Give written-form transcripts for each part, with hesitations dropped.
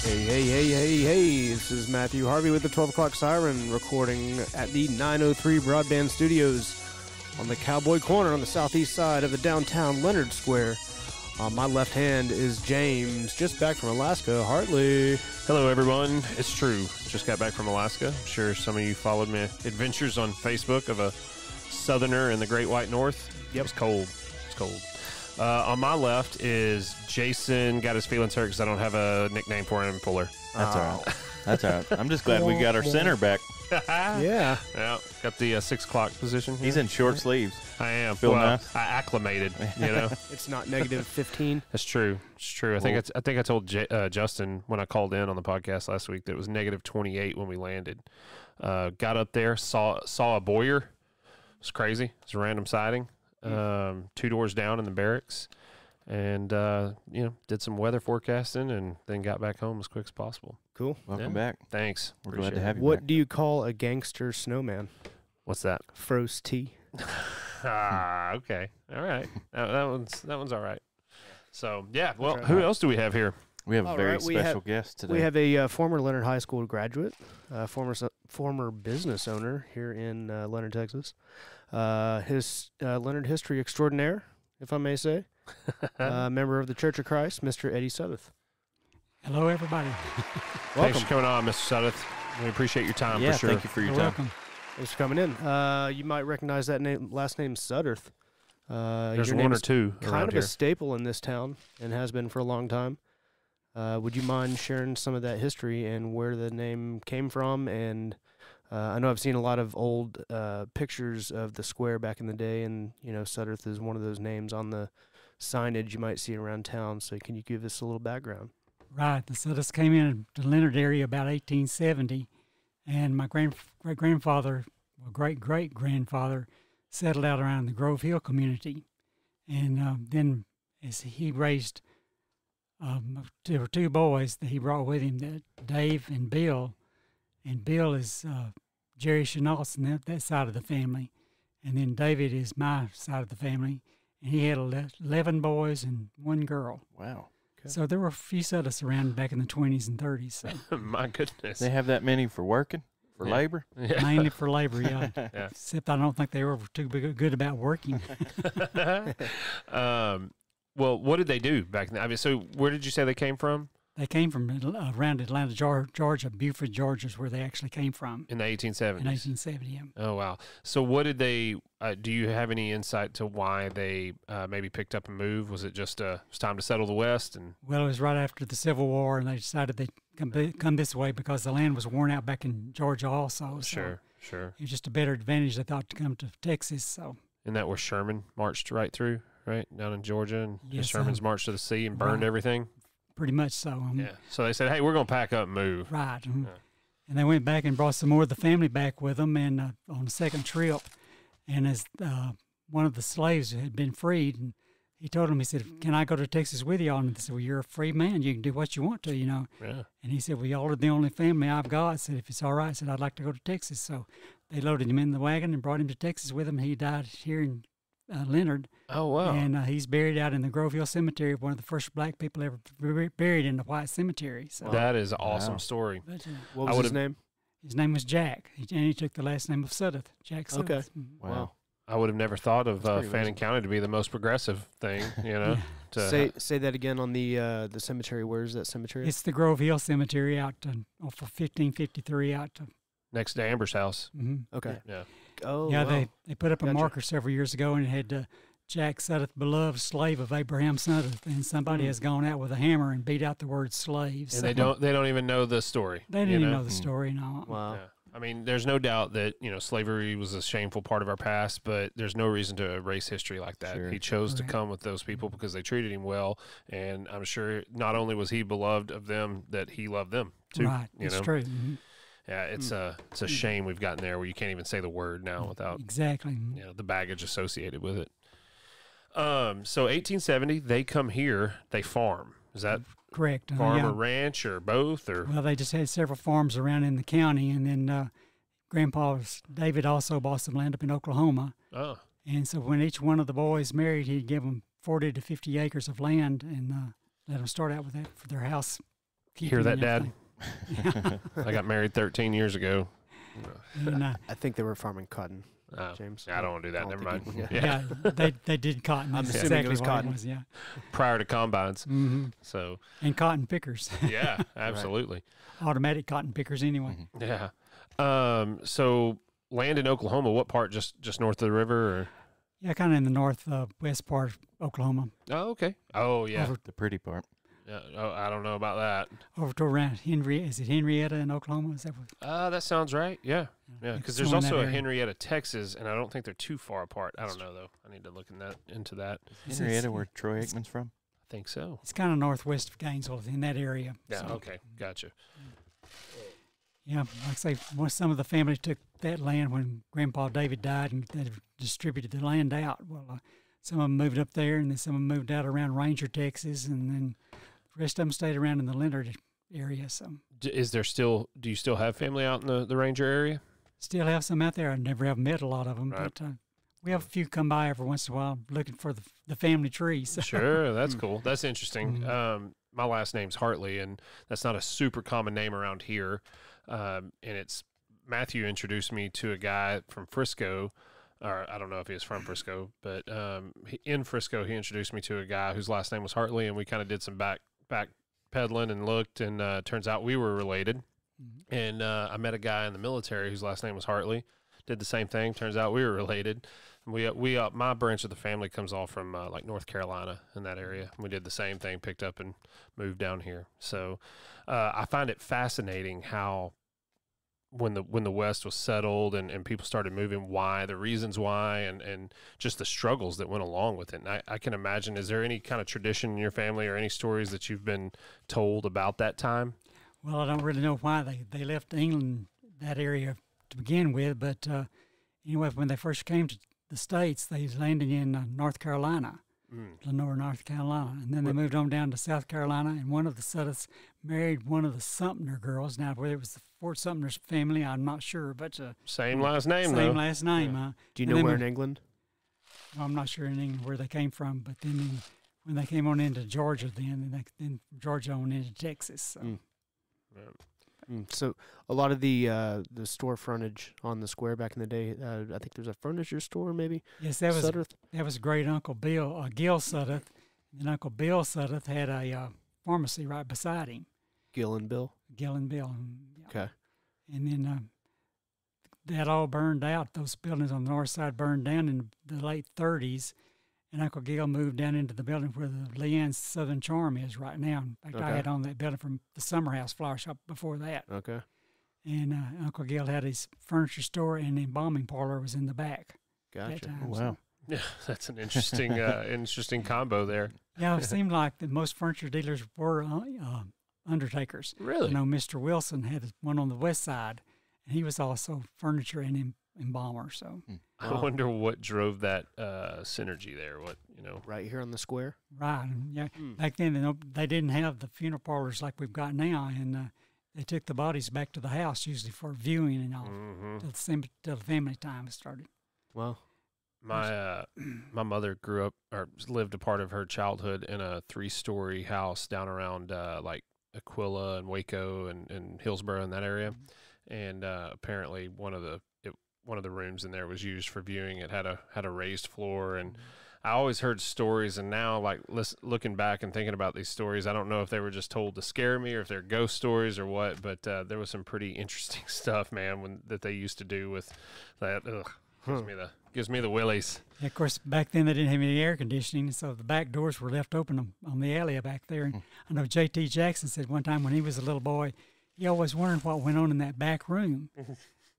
Hey, this is Matthew Harvey with the 12 o'clock siren, recording at the 903 Broadband Studios on the Cowboy Corner on the southeast side of the downtown Leonard Square. On my left hand is James, just back from Alaska. Hartley. Hello, everyone. It's true. Just got back from Alaska. I'm sure some of you followed my adventures on Facebook of a southerner in the Great White North. Yep. It's cold. It's cold. On my left is Jason. Got his feelings hurt because I don't have a nickname for him, Fuller. That's all right. That's all right. I'm just glad we got our center back. Yeah. Yeah. Got the 6 o'clock position here. He's in short sleeves. I am. Feel nice. I acclimated, you know. It's not negative 15. That's true. It's true. I think I told Justin when I called in on the podcast last week that it was negative 28 when we landed. Got up there, saw a Boyer. It was crazy. It was a random sighting. 2 doors down in the barracks, and did some weather forecasting, and then got back home as quick as possible. Cool. Welcome back. Thanks. We're glad to have you. What back. do you call a gangster snowman? What's that? Froze tea. Okay. All right. That one's all right. So yeah. Well, right. who else do we have here? We have a very right, special guest today. We have a former Leonard High School graduate, former business owner here in Leonard, Texas. His Leonard History Extraordinaire, if I may say. Member of the Church of Christ, Mr. Eddie Sudderth. Hello, everybody. Thanks for coming on, Mr. Sudderth. We appreciate your time for sure. Thank you for your You're time. welcome. Thanks for coming in. You might recognize that last name, Sudderth. There's your one name or is two kind around of here. a staple in this town and has been for a long time. Would you mind sharing some of that history and where the name came from? And I know I've seen a lot of old pictures of the square back in the day, and Sudderth is one of those names on the signage you might see around town. So can you give us a little background? Right. The Sudderths came in the Leonard area about 1870, and my great-grandfather, well, great-great-grandfather, settled out around the Grove Hill community. And then as he raised there were 2 boys that he brought with him, Dave and Bill. And Bill is Jerry Chenault's and that side of the family. And then David is my side of the family. And he had 11 boys and 1 girl. Wow. Okay. So there were a few Sudderths around back in the 20s and 30s. So. My goodness. They have that many for working, for labor? Yeah. Mainly for labor, yeah. Yeah. Except I don't think they were too good about working. Well, what did they do back then? I mean, so where did you say they came from? They came from around Atlanta, Georgia. Buford, Georgia is where they actually came from. In the 1870s? In 1870, yeah. Oh, wow. So what did they, do you have any insight to why they maybe picked up and moved? Was it just it's time to settle the West? And Well, it was right after the Civil War, and they decided they'd come this way because the land was worn out back in Georgia also. So Sure. it was just a better advantage, they thought, to come to Texas. So And that where Sherman marched right through, right? Down in Georgia, and Yes, Sherman's marched to the sea and burned right. everything? pretty much so. Yeah. So they said, hey, we're going to pack up and move. Right. Yeah. And they went back and brought some more of the family back with them, and on the second trip. And as one of the slaves had been freed, and he told him, he said, can I go to Texas with y'all? And they said, well, you're a free man. You can do what you want to, Yeah. And he said, well, y'all are the only family I've got. I said, if it's all right, I said, I'd like to go to Texas. So they loaded him in the wagon and brought him to Texas with him. He died here in Leonard. Oh, wow. And he's buried out in the Grove Hill Cemetery, one of the first black people ever buried in the white cemetery. So That is an awesome story. But, What was his name? his name was Jack, and he took the last name of Sudderth, Jack Sudderth. Okay. Mhm. Wow. I would have never thought of pretty Fannin amazing. County to be the most progressive thing, Say that again on the cemetery. Where is that cemetery? It's the Grove Hill Cemetery out off of 1553 out to. next to Amber's house. Okay. Yeah. Oh, Yeah, wow. they put up a Gotcha. marker several years ago, and it had Jack Sudderth, beloved slave of Abraham Sudderth, and somebody has gone out with a hammer and beat out the word slave. And they don't even know the story. They didn't even know the story, no. Wow. Yeah. I mean, there's no doubt that, slavery was a shameful part of our past, but there's no reason to erase history like that. Sure. He chose to Correct. come with those people because they treated him well, and I'm sure not only was he beloved of them, that he loved them too. Right, it's true. Mhm. Yeah, it's a shame we've gotten there where you can't even say the word now without Exactly. Mhm. the baggage associated with it. So 1870, they come here, they farm. Is that Correct. farm yeah. or ranch or both? Or Well, they just had several farms around in the county, and then David also bought some land up in Oklahoma. oh, And so when each one of the boys married, he'd give them 40 to 50 acres of land and let them start out with that for their house Hear that, Dad? everything. I got married 13 years ago. And, I think they were farming cotton. James, I don't want to do that. I Never don't mind. think yeah, they did cotton. I'm That's assuming it exactly was what cotton. It was, yeah. Prior to combines. Mm-hmm. So And cotton pickers, yeah, absolutely. automatic cotton pickers anyway. Yeah. So land in Oklahoma, what part? Just north of the river? Or? Yeah, kind of in the northwest part of Oklahoma. Oh, okay. Oh, yeah. The pretty part. Yeah. Oh, I don't know about that. Over to around is it Henrietta in Oklahoma? Is that what? That sounds right. Yeah. Yeah. Because there's somewhere in also that a area. Henrietta, Texas, and I don't think they're too far apart. I don't know though. I need to look into that. Henrietta, where Troy Aikman's from? I think so. It's kind of northwest of Gainesville, in that area. Yeah. So, Okay. Gotcha. yeah, like I say, some of the family took that land when Grandpa David died, and they distributed the land out. Well, some of them moved up there, and then some of them moved out around Ranger, Texas, and then the rest of them stayed around in the Leonard area. So, Do you still have family out in the Ranger area? still have some out there. I never have met a lot of them, Right. but we have a few come by every once in a while looking for the family tree. So. Sure, that's cool. That's interesting. Mhm. My last name's Hartley, and that's not a super common name around here. And it's Matthew introduced me to a guy from Frisco, or I don't know if he was from Frisco, but in Frisco, he introduced me to a guy whose last name was Hartley, and we kind of did some back peddling and looked, and turns out we were related. Mhm. And I met a guy in the military whose last name was Hartley. Did the same thing. Turns out we were related. My branch of the family comes all from like North Carolina in that area. We did the same thing, picked up and moved down here. So I find it fascinating how when the West was settled and people started moving, the reasons why, and just the struggles that went along with it. And I can imagine, is there any kind of tradition in your family or any stories that you've been told about that time? Well, I don't really know why they left England, that area, to begin with, but anyway, when they first came to the States, they landed in North Carolina, Lenore, North Carolina, and then they moved on down to South Carolina, and one of the Sudderths married one of the Sumner girls. Now, whether it was the Fort Sumner's family, I'm not sure, but Same last name, though. same last name. Yeah. Do you And know then where we- in England? I'm not sure in England where they came from, but then when they came on into Georgia, then from Georgia on into Texas. So. So a lot of the store frontage on the square back in the day, I think there's a furniture store maybe. Yes, that was Sudderth? great Uncle Bill, Gil Sudderth, and Uncle Bill Sudderth had a pharmacy right beside him, Gil and Bill. Gil and Bill. And, yeah. Okay. And then that all burned out. Those buildings on the north side burned down in the late 30s, and Uncle Gil moved down into the building where the Leanne's Southern Charm is right now. In fact, I Okay. had on that building from the Summer House Flower Shop before that. Okay. And Uncle Gil had his furniture store, and the embalming parlor was in the back at that Gotcha. time. Oh, so- wow. Yeah, that's an interesting interesting combo there. Yeah, it seemed like that most furniture dealers were undertakers. Really? You know, Mr. Wilson had one on the west side, and he was also furniture and embalmer. So, I wonder what drove that synergy there. What, you know? Right here on the square. right, and yeah, Hmm. back then they didn't have the funeral parlors like we've got now, and they took the bodies back to the house usually for viewing and all till the family time started. Wow. My mother grew up or lived a part of her childhood in a 3-story house down around like Aquila and Waco and Hillsborough in that area, and apparently one of the rooms in there was used for viewing. It had a raised floor, and I always heard stories, and now like looking back and thinking about these stories, I don't know if they were just told to scare me or if they're ghost stories or what, but there was some pretty interesting stuff, man, that they used to do with that. Gives me the willies. And of course, back then they didn't have any air conditioning, so the back doors were left open on the alley back there. And I know J.T. Jackson said one time when he was a little boy, he always wondered what went on in that back room.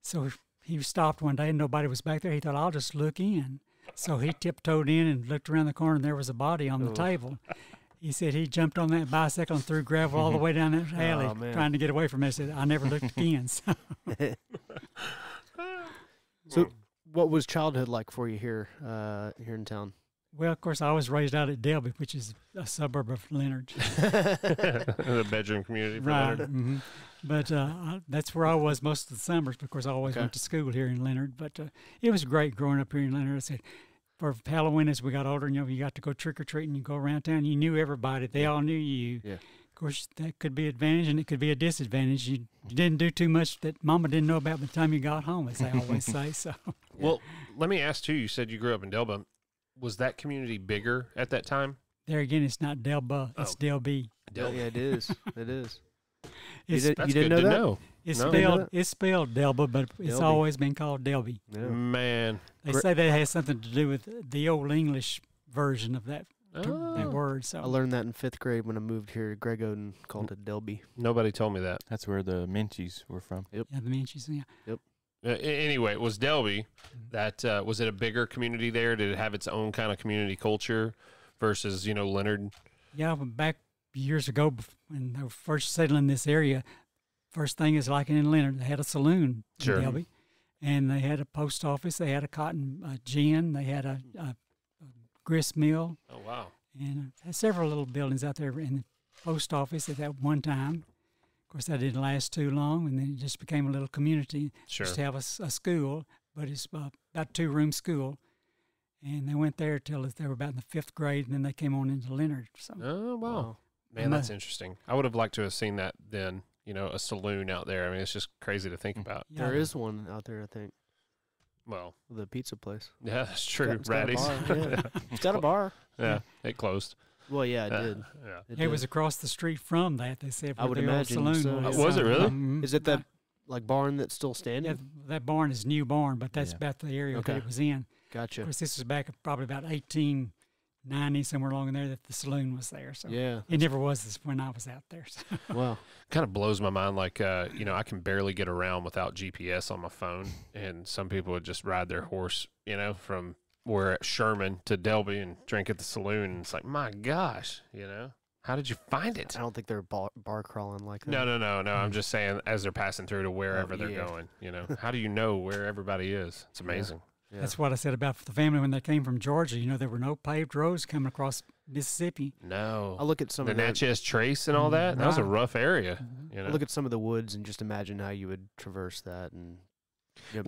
So he stopped one day and nobody was back there. He thought, I'll just look in. So he tiptoed in and looked around the corner, and there was a body on the table. He said he jumped on that bicycle and threw gravel all the way down that alley man. trying to get away from it. He said, I never looked again. So what was childhood like for you here in town? Well, of course, I was raised out at Delby, which is a suburb of Leonard. The bedroom community for Right. Leonard. Mm-hmm. But that's where I was most of the summers because I always Okay. went to school here in Leonard. But it was great growing up here in Leonard. I said, for Halloween, as we got older, you got to go trick-or-treating. You go around town. You knew everybody. They all knew you. Yeah. Of course, that could be advantage and it could be a disadvantage. You didn't do too much that Mama didn't know about by the time you got home, as they always say. So, Well, let me ask too. You said you grew up in Delba. Was that community bigger at that time? there again, it's not Delba, it's Delby. Yeah, it is. It is. It's, You That's didn't good know to that? know. it's No. spelled it's spelled Delba, but it's Delby. always been called Delby. Yeah. Man. They Gre- say that has something to do with the old English version of that Oh. word. So I learned that in 5th grade when I moved here. Greg Oden called it Delby. Nobody told me that. That's where the Minchies were from. yeah, the Menchies, yeah. Anyway, it was Delby. That was it a bigger community there? Did it have its own kind of community culture versus Leonard? Yeah, but back years ago when they were first settling this area, first thing is like in Leonard, they had a saloon Sure. in Delby, and they had a post office, they had a cotton gin, they had a grist mill, Oh wow. and had several little buildings out there in the post office at that one time. Of course, that didn't last too long, and then it just became a little community. Sure. Just to have a school, but it's about a 2-room school. And they went there till they were about in the 5th grade, and then they came on into Leonard. So Oh wow. Wow. Man, that's interesting. I would have liked to have seen that then. A saloon out there. I mean, it's just crazy to think about. yeah, There is one out there, I think. Well, The pizza place. yeah, that's true. It's got a Ratty's. bar, yeah. It's got a bar. Yeah, it closed. Well, yeah, it did. Yeah. It was across the street from that. They said I where would the old imagine saloon so, was. yeah. Was it really? Mhm. Is it that like barn that's still Yeah, standing? that barn is new barn, but that's Yeah. about the area Okay. that it was in. Gotcha. Of course, this was back probably about 1890, somewhere along in there, that the saloon was there. So Yeah. it never was this when I was out there. So. Wow. Kind of blows my mind. Like, I can barely get around without GPS on my phone, and some people would just ride their horse, from where at Sherman to Delby and drink at the saloon. And it's like, my gosh, how did you find it? I don't think they're bar crawling like that. No. I'm just saying, as they're passing through to wherever they're yeah. going, how do you know where everybody is? It's amazing. Yeah. That's what I said about the family when they came from Georgia. There were no paved roads coming across Mississippi. No. I look at some The of the Natchez Trace and all that. That was a Right. rough area. I look at some of the woods and just imagine how you would traverse that. And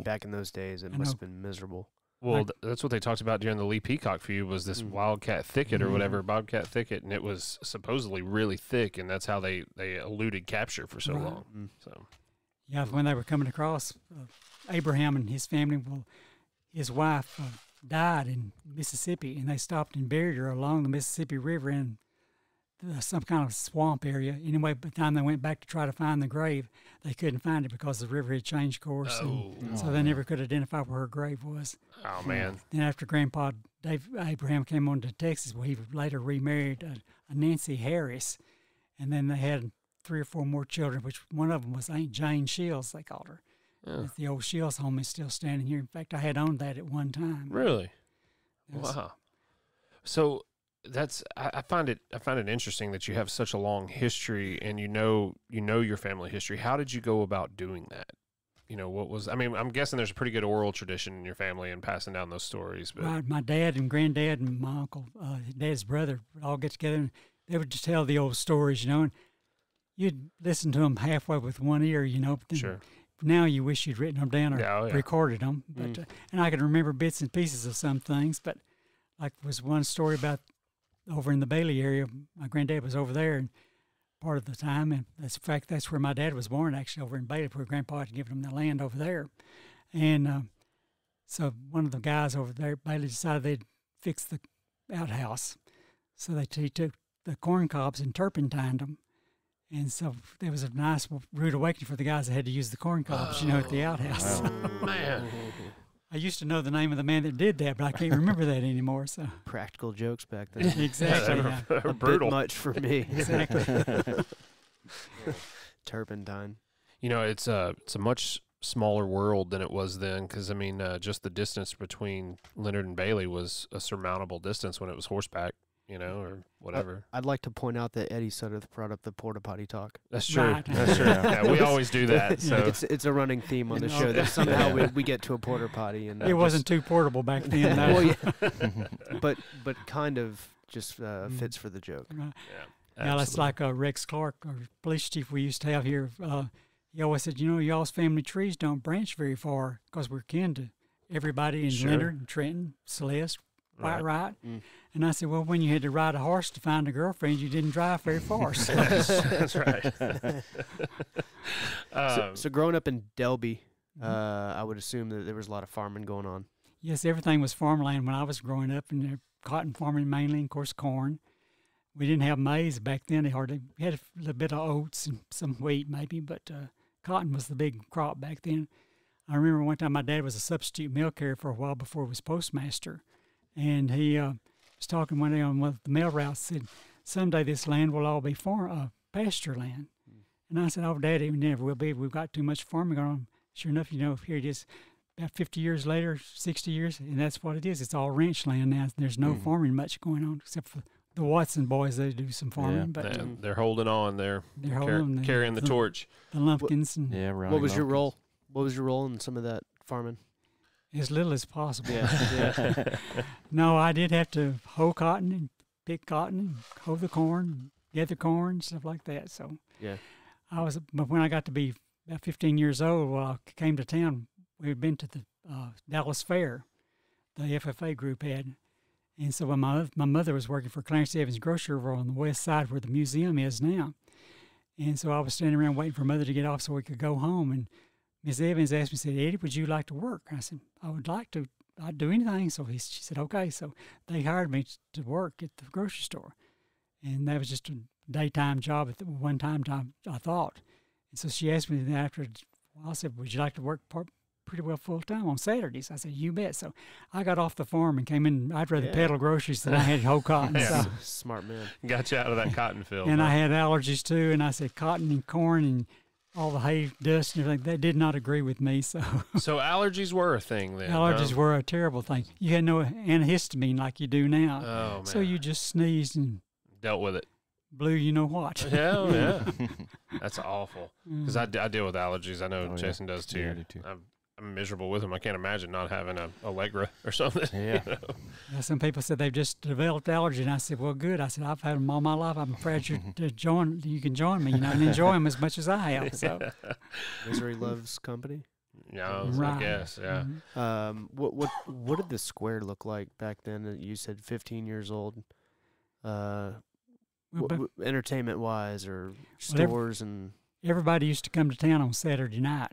back in those days, it I must have know. been miserable. Well, that's what they talked about during the Lee Peacock feud was this wildcat thicket or whatever, bobcat thicket, and it was supposedly really thick, and that's how they eluded capture for so Right. long. Mm. So Yeah, when they were coming across, Abraham and his family, his wife died in Mississippi, and they stopped and buried her along the Mississippi River in some kind of swamp area. Anyway, by the time they went back to try to find the grave, they couldn't find it because the river had changed course, and so they never could identify where her grave was. Oh man, Then after Grandpa Abraham came on to Texas, he later remarried a Nancy Harris, and then they had 3 or 4 more children, which one of them was Aunt Jane Shields, they called her. Yeah. The old Shields home is still standing here. In fact, I had owned that at one time. really? It was- Wow. So that's I find it interesting that you have such a long history and you know your family history. How did you go about doing that? What was? I mean, I'm guessing there's a pretty good oral tradition in your family and passing down those stories. But Right, my dad and granddad and my uncle, his dad's brother, would all get together and they would just tell the old stories, and you'd listen to them halfway with one ear, but then sure. now you wish you'd written them down or Yeah, oh, yeah. recorded them. But and I can remember bits and pieces of some things, but like was one story about over in the Bailey area. My granddad was over there and part of the time, and that's where my dad was born, actually, over in Bailey, where Grandpa had given him the land over there. And so one of the guys over there at Bailey decided they'd fix the outhouse. So he took the corn cobs and turpentined them. And so there was a nice rude awakening for the guys that had to use the corn cobs, at the outhouse. Oh, man. I used to know the name of the man that did that, but I can't remember that anymore. So Practical jokes back then. exactly, Yeah, yeah. they were A brutal. bit much for me. Exactly. Turpentine. It's a much smaller world than it was then because, I mean, just the distance between Leonard and Bailey was a surmountable distance when it was horseback, or whatever. I'd like to point out that Eddie Sudderth brought up the porta potty talk. That's true. Right. That's true. Yeah, we always do that. So It's a running theme on the No. show that somehow we get to a porta potty and It wasn't too portable back then. No. well, yeah. but kind of just fits for the joke. Right. yeah, Now, that's absolutely. like Rex Clark, our police chief we used to have here. He always said, y'all's family trees don't branch very far because we're kin to everybody in Sure. Leonard and Trenton, Celeste, quite right. Mm. And I said, well, when you had to ride a horse to find a girlfriend, you didn't drive very far. So. That's right. So growing up in Delby, I would assume that there was a lot of farming going on. Yes, everything was farmland when I was growing up, and cotton farming mainly, and of course, corn. We didn't have maize back then. We had a little bit of oats and some wheat maybe, but cotton was the big crop back then. I remember one time my dad was a substitute mail carrier for a while before he was postmaster, and he was talking one day on one of the mail routes, said, someday this land will all be pasture land. And I said, oh, Dad, it never will be. We've got too much farming going on. Sure enough, here it is about 50 years later, 60 years, and that's what it is. It's all ranch land now. There's no farming much going on except for the Watson boys. They do some farming. But they're holding on. They're carrying the torch. The Lumpkins. What was your role? What was your role in some of that farming? As little as possible. Yeah. No, I did have to hoe cotton and pick cotton and hoe the corn, gather corn, stuff like that. So yeah, but when I got to be about 15 years old, I came to town. We had been to the Dallas Fair, the FFA group had. And so when my mother was working for Clarence Evans Grocery over on the west side where the museum is now. And so I was standing around waiting for Mother to get off so we could go home. And Miss Evans asked me, said, Eddie, would you like to work? And I said, I would like to. I'd do anything. So she said, okay. So they hired me to work at the grocery store. And that was just a daytime job at the one time, I thought. And so she asked me after a while, I said, would you like to work pretty well full-time on Saturdays? I said, you bet. So I got off the farm and came in. I'd rather peddle groceries than I had whole cotton. Yeah. So. Smart man. Got you out of that cotton field. And I had allergies too, and I said cotton and corn and all the hay, dust and everything, that did not agree with me. So allergies were a thing then. Allergies were a terrible thing. You had no antihistamine like you do now. Oh, man. So you just sneezed and dealt with it. Blew you know what. Yeah. That's awful. Because I deal with allergies. I know Jason does too. Yeah, I do too. I'm miserable with them. I can't imagine not having a Allegra or something. Yeah. Some people said they've just developed allergy, and I said, well, good. I said, I've had them all my life. I'm proud you can join me, and enjoy them as much as I have. So Misery loves company. Yeah, right. I guess. Yeah. Mm-hmm. What did the square look like back then? You said 15 years old. Entertainment wise, or stores and. Everybody used to come to town on Saturday night.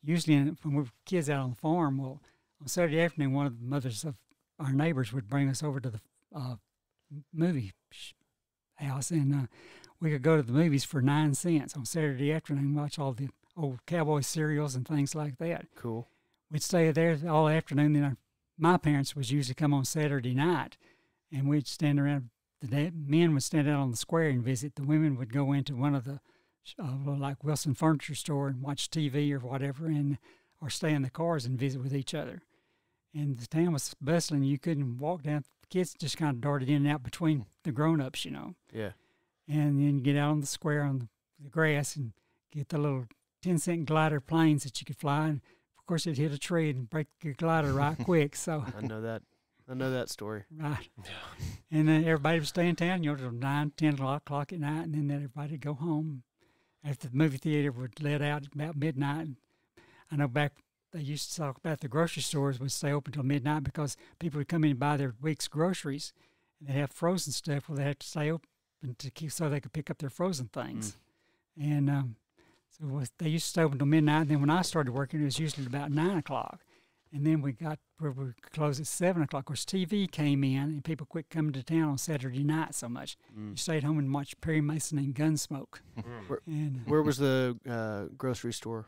Usually when we were kids out on the farm, on Saturday afternoon, one of the mothers of our neighbors would bring us over to the movie house, and we could go to the movies for 9 cents on Saturday afternoon and watch all the old cowboy serials and things like that. Cool. We'd stay there all afternoon. Then my parents would usually come on Saturday night, and we'd stand around. The men would stand out on the square and visit. The women would go into one of the like Wilson Furniture Store and watch TV or whatever, or stay in the cars and visit with each other. And the town was bustling. You couldn't walk down. The kids just kind of darted in and out between the grown-ups, Yeah. And then you get out on the square on the grass and get the little 10-cent glider planes that you could fly. And of course, it'd hit a tree and break your glider right quick. So I know that story. Right. Yeah. And then everybody would stay in town, till 9, 10 o'clock at night, and then everybody would go home. After the movie theater would let out about midnight. I know back they used to talk about the grocery stores would stay open till midnight because people would come in and buy their week's groceries, and they'd have frozen stuff. Well, they had to stay open to keep so they could pick up their frozen things. And so they used to stay open till midnight. And then when I started working, it was usually about 9 o'clock. And then we got where we could close at 7 o'clock. Of course, TV came in, and people quit coming to town on Saturday night so much. You stayed home and watched Perry Mason and Gunsmoke. Where was the grocery store?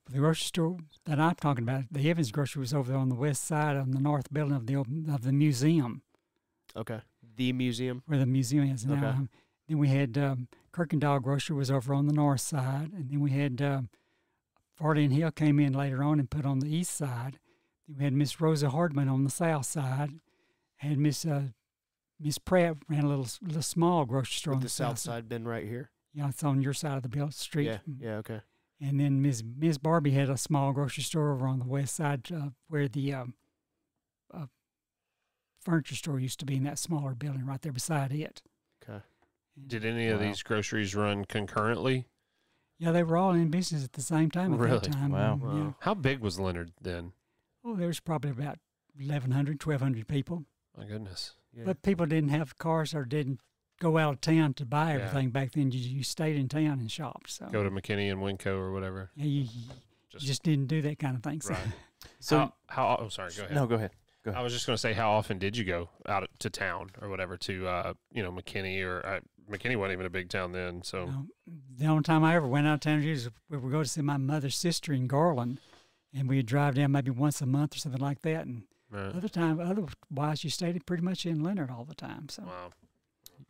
The grocery store that I'm talking about, the Evans Grocery, was over there on the west side on the north building of the museum. Okay. The museum? Where the museum is now. Okay. Then we had Kirkendall Grocery was over on the north side. And then we had Farley and Hill came in later on and put on the east side. Then we had Miss Rosa Hardman on the south side. Had Miss Pratt ran a little small grocery store on the south side been right here? Yeah, it's on your side of the street. Yeah, okay. And then Miss Barbie had a small grocery store over on the west side where the furniture store used to be in that smaller building right there beside it. Okay. Did any of these groceries run concurrently? Yeah, they were all in business at the same time at that time. Wow. Yeah. How big was Leonard then? Oh, there was probably about 1,100, 1,200 people. My goodness. Yeah. But people didn't have cars or didn't go out of town to buy Yeah. everything back then. You stayed in town and shopped. So Go to McKinney and Winco or whatever. yeah, you just didn't do that kind of thing. So. Right. So how oh, sorry, go ahead. no, go ahead. I was just going to say, how often did you go out to town or whatever to, McKinney or McKinney wasn't even a big town then. So The only time I ever went out of town was we would go to see my mother's sister in Garland, and we'd drive down maybe once a month or something like that. And otherwise, you stayed pretty much in Leonard all the time. So wow.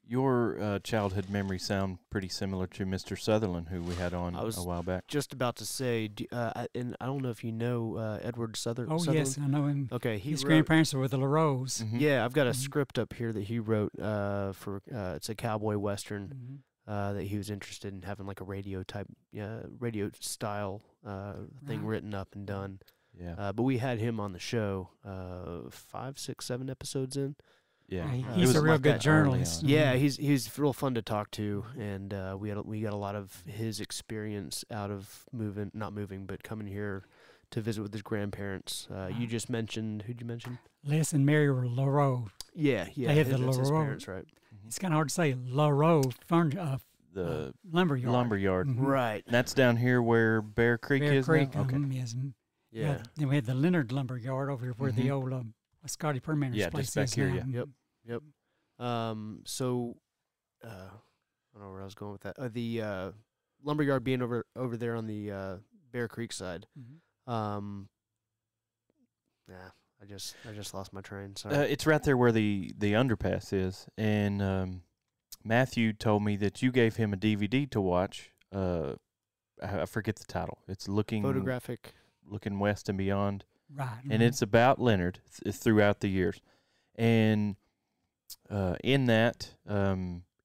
your childhood memories sound pretty similar to Mr. Sutherland, who we had on a while back. Just about to say, and I don't know if you know Edward Sutherland. Oh, yes, I know him. Okay, his grandparents were the LaRose. Mhm. Yeah, I've got a script up here that he wrote for it's a cowboy western that he was interested in having like a radio style thing written up and done. Yeah. But we had him on the show 5, 6, 7 episodes in. Yeah. He's a real like good that journalist. Yeah, he's real fun to talk to, and we got a lot of his experience out of not moving, but coming here to visit with his grandparents. You just mentioned, who'd you mention? Les and Mary were LaRose. Yeah. They had the that's his LaRose. parents, right? It's kind of hard to say LaRose The lumberyard. lumberyard. Mhm. Right. And that's down here where Bear Creek Bear is Creek. now? Okay. Yes. Yeah. Then we had the Leonard lumberyard over here where the old Scotty Permanter's Yeah, place just back is here, now. yeah. Yep. So, I don't know where I was going with that. The lumberyard being over there on the Bear Creek side. Mhm. I just lost my train. Sorry. It's right there where the underpass is. And Matthew told me that you gave him a DVD to watch. I forget the title. It's Looking West and Beyond. Right. And it's about Leonard throughout the years. And in that,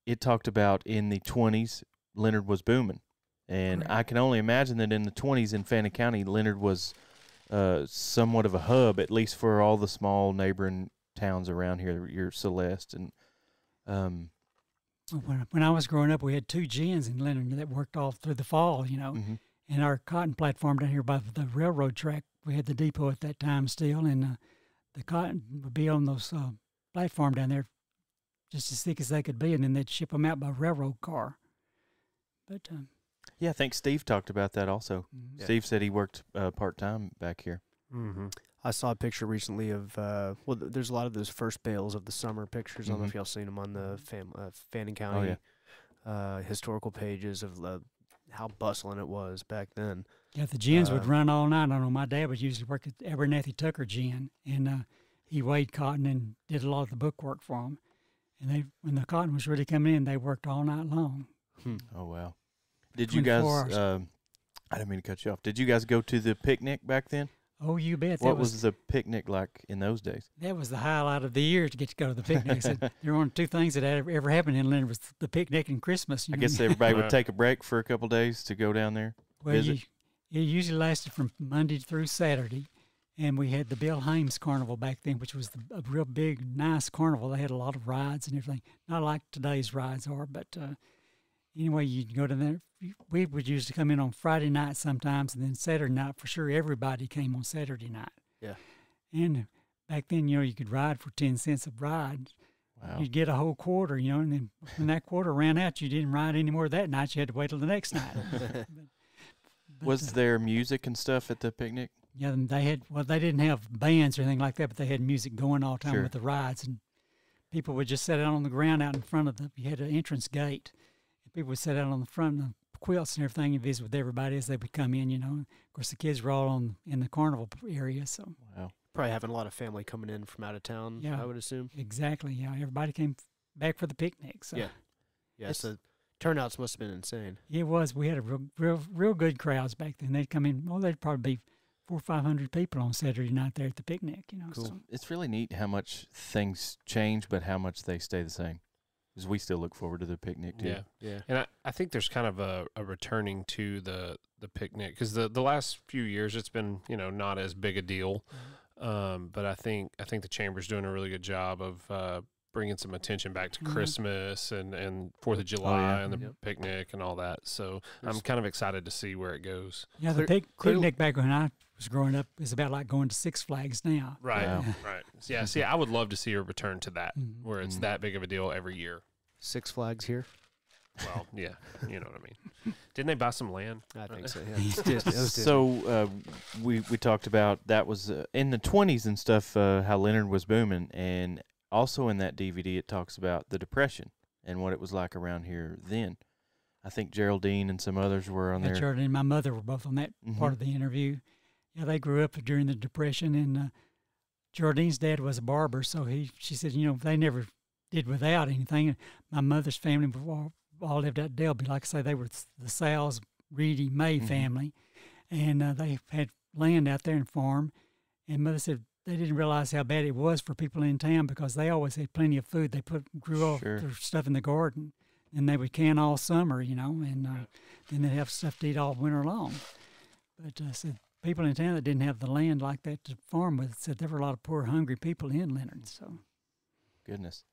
it talked about in the 20s, Leonard was booming. And Correct. I can only imagine that in the 20s in Fannin County, Leonard was somewhat of a hub, at least for all the small neighboring towns around here, your Celeste. And when I was growing up, we had 2 gins in Leonard that worked all through the fall, And our cotton platform down here by the railroad track, we had the depot at that time still, and the cotton would be on those platform down there just as thick as they could be, and then they'd ship them out by railroad car. But yeah, I think Steve talked about that also. Yeah. Steve said he worked part-time back here. Mm-hmm. I saw a picture recently of there's a lot of those first bales of the summer pictures. I don't know if y'all seen them on the Fannin County historical pages of how bustling it was back then. yeah, the gins would run all night. I know my dad would usually work at Abernathy Tucker gin, and he weighed cotton and did a lot of the book work for them. And when the cotton was really coming in, they worked all night long. Oh, wow. Did you guys, 24 hours. I didn't mean to cut you off. Did you guys go to the picnic back then? Oh, you bet. What was the picnic like in those days? That was the highlight of the year to get to go to the picnics. There were only 2 things that had ever happened in Leonard was the picnic and Christmas. I guess everybody would take a break for a couple days to go down there. Well, visit. it usually lasted from Monday through Saturday, and we had the Bill Hames Carnival back then, which was a real big, nice carnival. They had a lot of rides and everything. Not like today's rides are, but anyway, you'd go to there. We would usually come in on Friday night sometimes, and then Saturday night for sure. Everybody came on Saturday night. Yeah. And back then, you could ride for 10 cents a ride. Wow. You'd get a whole quarter, and then when that quarter ran out, you didn't ride anymore that night. You had to wait till the next night. But, Was there music and stuff at the picnic? yeah, they didn't have bands or anything like that, but they had music going all the time Sure. with the rides, and people would just sit out on the ground out in front of you had an entrance gate, and people would sit out on the front of the quilts and everything and visit with everybody as they would come in, Of course, the kids were all in the carnival area, so. Wow. Probably having a lot of family coming in from out of town, Yeah. I would assume. Exactly, yeah. Everybody came back for the picnic, so. Yeah. Yeah, so turnouts must have been insane. It was. We had a real good crowds back then. They'd come in, they'd probably be 400 or 500 people on Saturday night there at the picnic, Cool. So. It's really neat how much things change, but how much they stay the same. Because we still look forward to the picnic, too. Yeah. And I think there's kind of a returning to the picnic because the last few years it's been not as big a deal, but I think the Chamber's doing a really good job of bringing some attention back to Christmas and 4th of July and the picnic and all that. So I'm kind of excited to see where it goes. Yeah, the Clearly- picnic back when I was growing up, it's about like going to Six Flags now. Right, Wow. right. Yeah, see, I would love to see a return to that, where it's that big of a deal every year. Six Flags here. Well, yeah, you know what I mean. Didn't they buy some land? I think so. Yeah. So we talked about that was in the 20s and stuff, how Leonard was booming, and also in that DVD it talks about the Depression and what it was like around here then. I think Geraldine and some others were on there. Geraldine and my mother were both on that part of the interview. Yeah, they grew up during the Depression, and Geraldine's dad was a barber, so she said, they never did without anything. My mother's family all lived out Delby. Like I say, they were the Sal's, Reedy, May family, and they had land out there and farm. And Mother said they didn't realize how bad it was for people in town because they always had plenty of food. They grew all their stuff in the garden, and they would can all summer, and then they'd have stuff to eat all winter long. But said people in town that didn't have the land like that to farm with said there were a lot of poor, hungry people in Leonard. So, Goodness.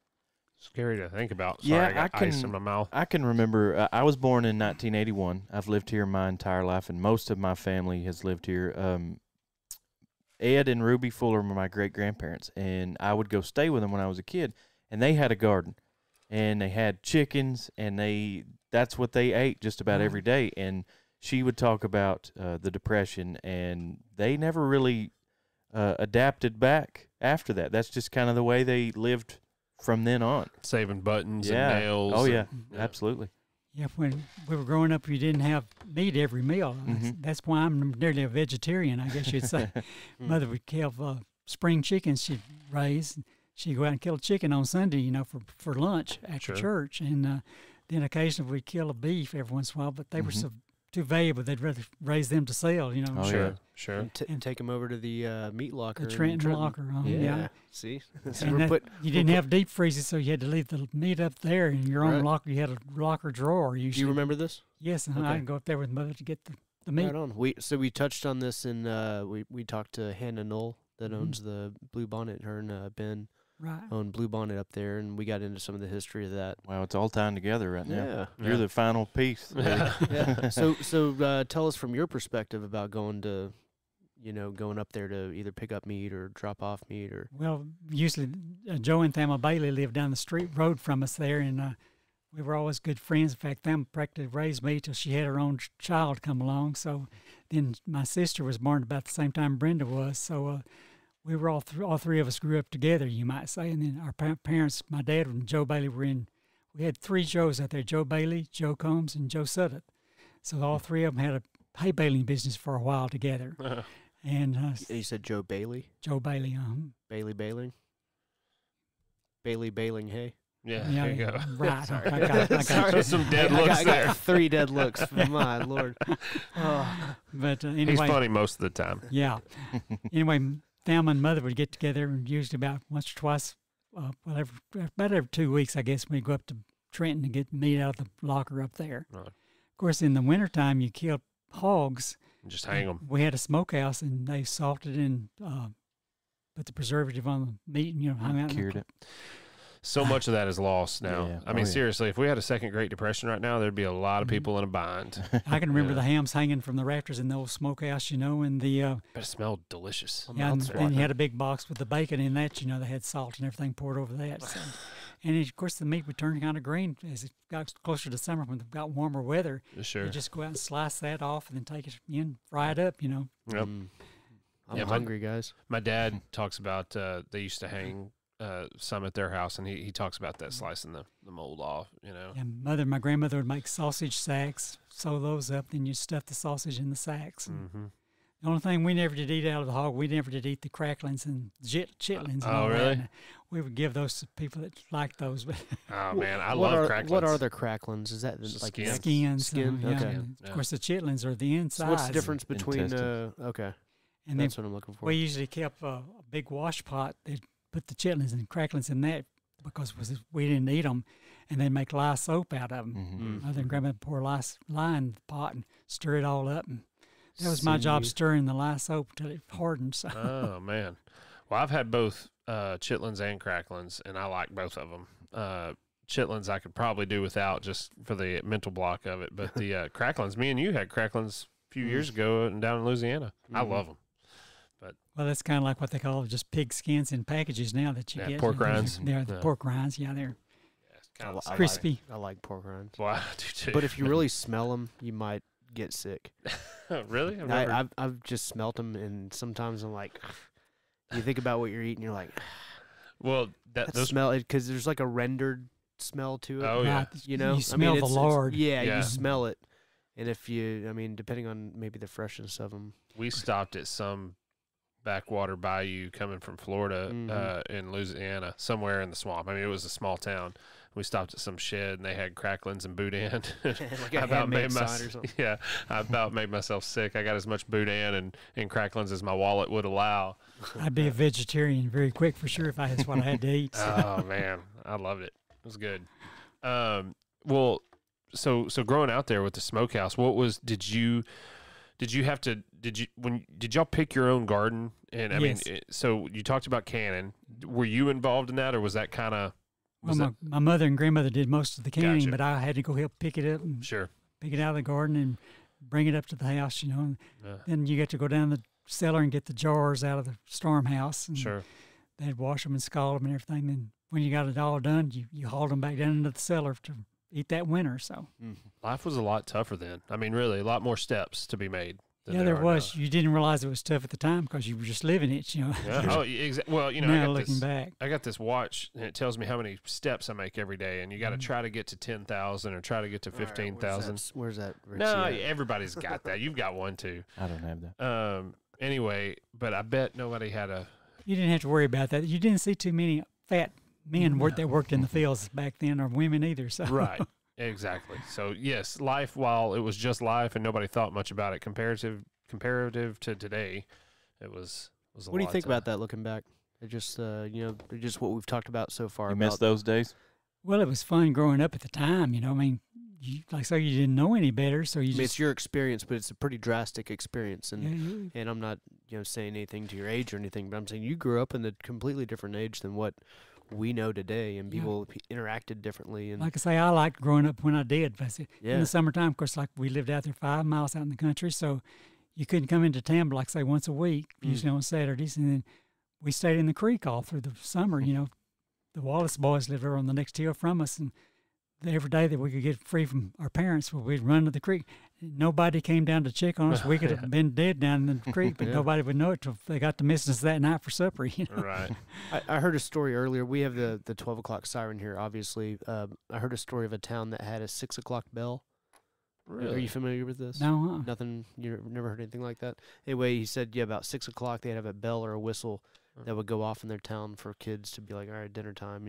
Scary to think about. Sorry, I got ice in my mouth. I can remember, I was born in 1981. I've lived here my entire life, and most of my family has lived here. Ed and Ruby Fuller were my great-grandparents, and I would go stay with them when I was a kid, and they had a garden, and they had chickens, and that's what they ate just about every day. And she would talk about the Depression, and they never really adapted back after that. That's just kind of the way they lived from then on. Saving buttons and nails. Oh, yeah, absolutely. Yeah, when we were growing up, we didn't have meat every meal. That's why I'm nearly a vegetarian, I guess you'd say. Mother would kill spring chickens she'd raise. She'd go out and kill a chicken on Sunday, for lunch after church. And then occasionally we'd kill a beef every once in a while, but they were so too valuable, they'd rather raise them to sell, Sure. And take them over to the meat locker. The Trenton locker. Yeah. See? You didn't have deep freezers, so you had to leave the meat up there in your own locker. You had a locker drawer usually. Do you remember this? Yes, and I'd go up there with Mother to get the meat. Right on. We touched on this, and we talked to Hannah Knoll that owns the Blue Bonnet. Her and Ben own Blue Bonnet up there, and we got into some of the history of that. Wow, it's all tying together right now. Yeah. You're the final piece. Yeah. So tell us from your perspective about going up there to either pick up meat or drop off meat or. Well, usually Joe and Thelma Bailey lived down the road from us there, and we were always good friends. In fact, Thelma practically raised me till she had her own child come along. So then my sister was born about the same time Brenda was. So we were all three of us grew up together, you might say. And then our parents, my dad and Joe Bailey we had three Joes out there, Joe Bailey, Joe Combs, and Joe Sudderth. So all three of them had a hay baling business for a while together. And you said Joe Bailey? Joe Bailey, Bailey baling? Bailey baling hay? Yeah, there you go. Right. Sorry. I got Sorry, some dead looks there. I got 3 dead looks. My Lord. But anyway. He's funny most of the time. Yeah. Anyway, Thelma and Mother would get together usually about once or twice, about every 2 weeks, I guess, we'd go up to Trenton to get meat out of the locker up there. Right. Of course, in the wintertime, you killed hogs. Just hang them. We had a smokehouse, and they salted and put the preservative on the meat and, hung out. Cured it. So much of that is lost now. Yeah. I mean, seriously, if we had a second Great Depression right now, there'd be a lot of people in a bind. I can remember the hams hanging from the rafters in the old smokehouse, and the... But it smelled delicious. Yeah, and then you had a big box with the bacon in that, they had salt and everything poured over that. So. And, of course, the meat would turn kind of green as it got closer to summer when it got warmer weather. Sure. You just go out and slice that off and then take it in, fry it up, Yep. I'm hungry, guys. My dad talks about they used to hang... some at their house, and he talks about that slicing the mold off, And my grandmother would make sausage sacks, sew those up, then you stuff the sausage in the sacks. The only thing we never did eat out of the hog, we never did eat the cracklings and chitlins. Oh, really? That. We would give those to people that liked those. But oh, man, I love cracklings. What are the cracklings? Is that like skins? Skin? Okay. Of course, the chitlins are the inside. So what's the difference between, okay. And that's what I'm looking for. We usually kept a big wash pot. They'd put the chitlins and cracklings in that because we didn't eat them, and they'd make lye soap out of them. Mother and Grandma would pour lye in the pot and stir it all up. And that was my job, stirring the lye soap until it hardened. So. Oh, man. Well, I've had both chitlins and cracklins, and I like both of them. Chitlins I could probably do without just for the mental block of it, but the cracklins, me and you had cracklins a few years ago down in Louisiana. I love them. Well, that's kind of like what they call just pig skins in packages now that you get. Pork rinds. They're the pork rinds. Yeah, they're kind of crispy. I like pork rinds. Well, I do too. But if you really smell them, you might get sick. Really? I've just smelt them, and sometimes I'm like, you think about what you're eating, you're like, well, those smell it because there's like a rendered smell to it. Oh yeah, you know, you smell the lard. Yeah, Yeah. you smell it, and if you, I mean, depending on maybe the freshness of them. we stopped at some backwater bayou coming from Florida in Louisiana, somewhere in the swamp. I mean, it was a small town. We stopped at some shed, and they had cracklings and boudin. Like a handmade sign or something. Yeah, I about made myself sick. I got as much boudin and cracklings as my wallet would allow. I'd be a vegetarian very quick for sure if that's what I had to eat. So. Oh man, I loved it. It was good. Well, so growing out there with the smokehouse, did y'all pick your own garden? And I Yes. mean, so you talked about canning. Were you involved in that, or was that kind of? Well, my mother and grandmother did most of the canning, Gotcha. but I had to go help pick it up and Sure. pick it out of the garden and bring it up to the house, you know. And Yeah. then you get to go down the cellar and get the jars out of the storm house. And Sure. they'd wash them and scald them and everything. And when you got it all done, you hauled them back down into the cellar to eat that winter. So Life was a lot tougher then. I mean, really, a lot more steps to be made. yeah, there was. You didn't realize it was tough at the time because you were just living it, you know. Yeah. Oh, exactly. Well, you know, now looking back, I got this watch, and it tells me how many steps I make every day, and you got to try to get to 10,000 or try to get to 15,000. Where's that? Richie No, at? everybody's got that. You've got one too. I don't have that. Anyway, but I bet nobody had a. you didn't have to worry about that. You didn't see too many fat men that worked in the fields back then, or women either. So Right. Exactly. So yes, life, while it was just life and nobody thought much about it, comparative to today, it was a lot. What do you think about that looking back? It just just what we've talked about so far. You miss those days? Well, it was fun growing up at the time, you know. I mean, you didn't know any better, so you just. It's your experience, but it's a pretty drastic experience, and Yeah, and I'm not saying anything to your age or anything, but I'm saying you grew up in a completely different age than what we know today, and people interacted differently. And like I say, I liked growing up when I did. But in Yeah. the summertime, of course, like we lived out there 5 miles out in the country, so you couldn't come into town, but like say once a week, usually on Saturdays, and then we stayed in the creek all through the summer. You know, the Wallace boys lived over on the next hill from us, and every day that we could get free from our parents, we'd run to the creek. Nobody came down to check on us. We could have been dead down in the creek, but nobody would know it till they got to missing us that night for supper. You know? Right. I heard a story earlier. We have the 12 o'clock siren here, obviously. I heard a story of a town that had a 6 o'clock bell. Really? Are you familiar with this? No, Nothing. You never heard anything like that? Anyway, he said, about 6 o'clock they'd have a bell or a whistle that would go off in their town for kids to be like, all right, dinner time,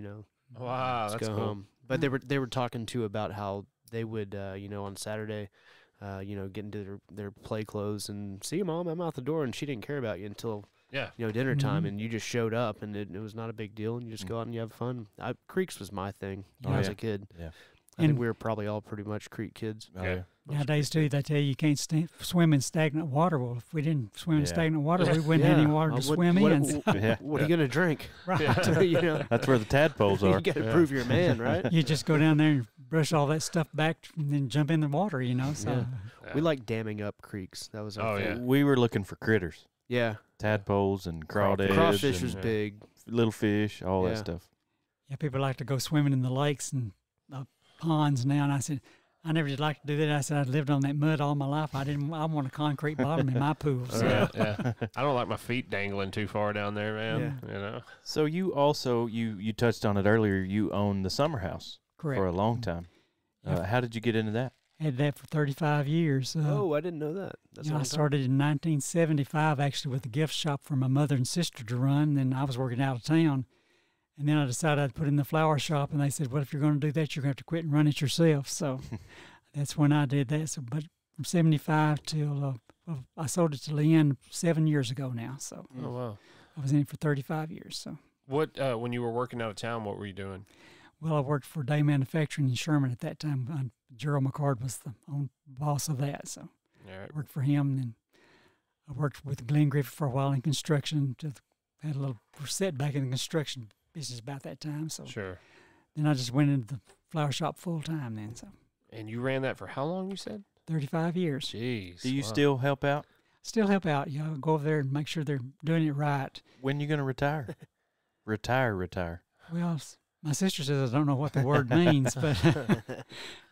Wow, let's that's go cool. home. But they were talking too about how they would, on Saturday, get into their play clothes and see, Mom, I'm out the door, and she didn't care about you until dinner time, and you just showed up, and it was not a big deal, and you just go out and you have fun. Creeks was my thing when I was a kid. Yeah. I think we were probably all pretty much creek kids. Oh, yeah. nowadays too, they tell you can't swim in stagnant water. Well, if we didn't swim in stagnant water, we wouldn't have any water to swim in. What are you gonna drink? Right. That's where the tadpoles are. You got to prove you're a man, right? You just go down there and brush all that stuff back, and then jump in the water. So We like damming up creeks. That was our thing. We were looking for critters. Yeah. Tadpoles and crawdads. Crawfish was and big. Little fish, all that stuff. Yeah, people like to go swimming in the lakes and ponds now, and I said, I never did like to do that. I said, I lived on that mud all my life. I want a concrete bottom in my pool. So. I don't like my feet dangling too far down there, man. So you also, you touched on it earlier, you own the summer house. Correct. For a long time. How did you get into that? Had that for 35 years. I didn't know that. I started in 1975, actually, with a gift shop for my mother and sister to run. Then I was working out of town. And then I decided I'd put in the flower shop, and they said, well, if you're going to do that, you're going to have to quit and run it yourself. So that's when I did that. So, but from 75 till I sold it to Leanne 7 years ago now. So wow. I was in it for 35 years. So what when you were working out of town, what were you doing? Well, I worked for Day Manufacturing in Sherman at that time. Gerald McCord was the boss of that. So I worked for him. And I worked with Glenn Griffith for a while in construction. Had a little setback in the construction business about that time. So then I just went into the flower shop full time then. So. And you ran that for how long, you said? 35 years. Jeez. Do you still help out? still help out. Go over there and make sure they're doing it right. When you going to retire? Retire. Well, my sister says I don't know what the word means, but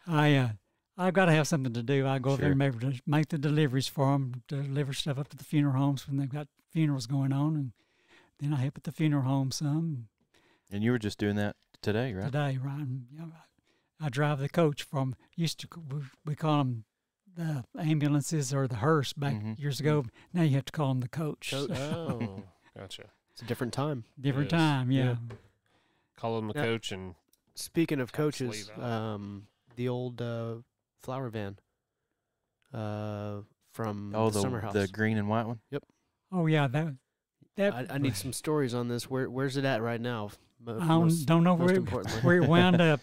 I've got to have something to do. I go over there and maybe make the deliveries for them, deliver stuff up to the funeral homes when they've got funerals going on, and then I help at the funeral home some. And you were just doing that today, right? Today, right. And, I drive the coach from, we call them the ambulances or the hearse back years ago. Now you have to call them the coach. Oh, gotcha. It's a different time. Different time, yeah. Call them the coach. And speaking of coaches, the old flower van from the summer house. The green and white one? Yep. Oh, yeah. I need some stories on this. Where's it at right now? I don't know where it wound up.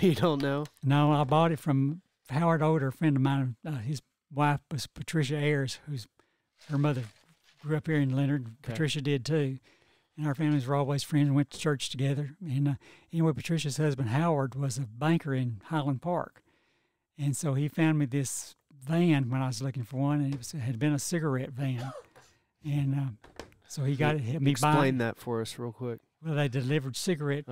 You don't know? No, I bought it from Howard Oder, a friend of mine. His wife was Patricia Ayers, her mother grew up here in Leonard. Okay. Patricia did too. And our families were always friends and went to church together. And anyway, Patricia's husband, Howard, was a banker in Highland Park. And so he found me this van when I was looking for one, and it had been a cigarette van. And so he got it, helped me buy. Explain that for us real quick. Well, they delivered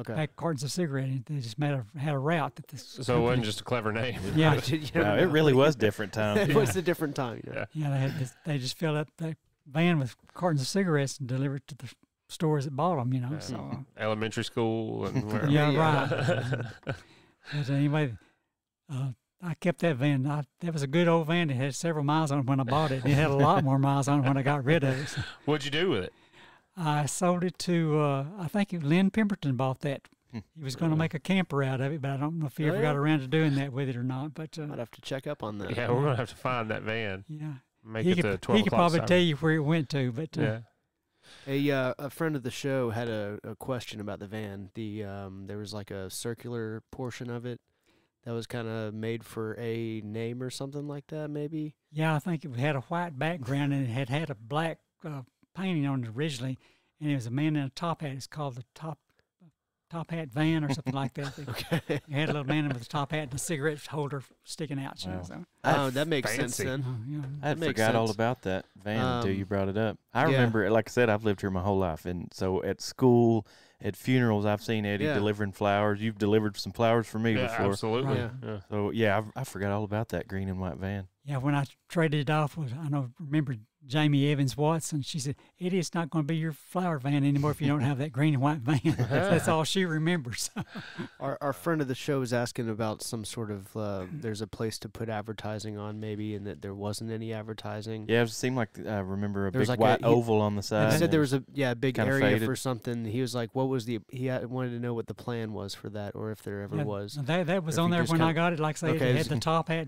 pack cartons of cigarette, and they just had a route that this. So it wasn't just a clever name. Yeah, wow, it really was different time. It was a different time. Yeah, they just filled up the van with cartons of cigarettes and delivered to the stores that bought them. So elementary school and wherever. Yeah, right. But anyway, I kept that van. That was a good old van. It had several miles on it when I bought it. It had a lot more miles on it when I got rid of it. What'd you do with it? I sold it to, I think Lynn Pemberton bought that. He was going to make a camper out of it, but I don't know if he ever got around to doing that with it or not. But I'd have to check up on that. Yeah, we're going to have to find that van. Yeah. Make it to 12 He could probably tell you where it went to. But a friend of the show had a question about the van. There was like a circular portion of it that was kind of made for a name or something like that, maybe? Yeah, I think it had a white background, and it had a black painting on it originally, and it was a man in a top hat. It's called the top hat van or something like that. Okay. It had a little man with a top hat and a cigarette holder sticking out. Wow. So. That makes sense then. I forgot all about that van until you brought it up. I remember, like I said, I've lived here my whole life, and so at school, at funerals, I've seen Eddie delivering flowers. You've delivered some flowers for me before. Absolutely. Right. Yeah. So I forgot all about that green and white van. Yeah, when I traded it off, remember Jamie Evans Watson. She said, "Eddie, it's not going to be your flower van anymore if you don't have that green and white van." That's all she remembers. Our friend of the show was asking about some sort of there's a place to put advertising on, maybe, and that there wasn't any advertising. Yeah, it seemed like I remember there big like white oval on the side. He said there was a big area faded for something. He was like, "What was he wanted to know what the plan was for that, or if there ever was." That was on there when I got it. Like I say, it had the top hat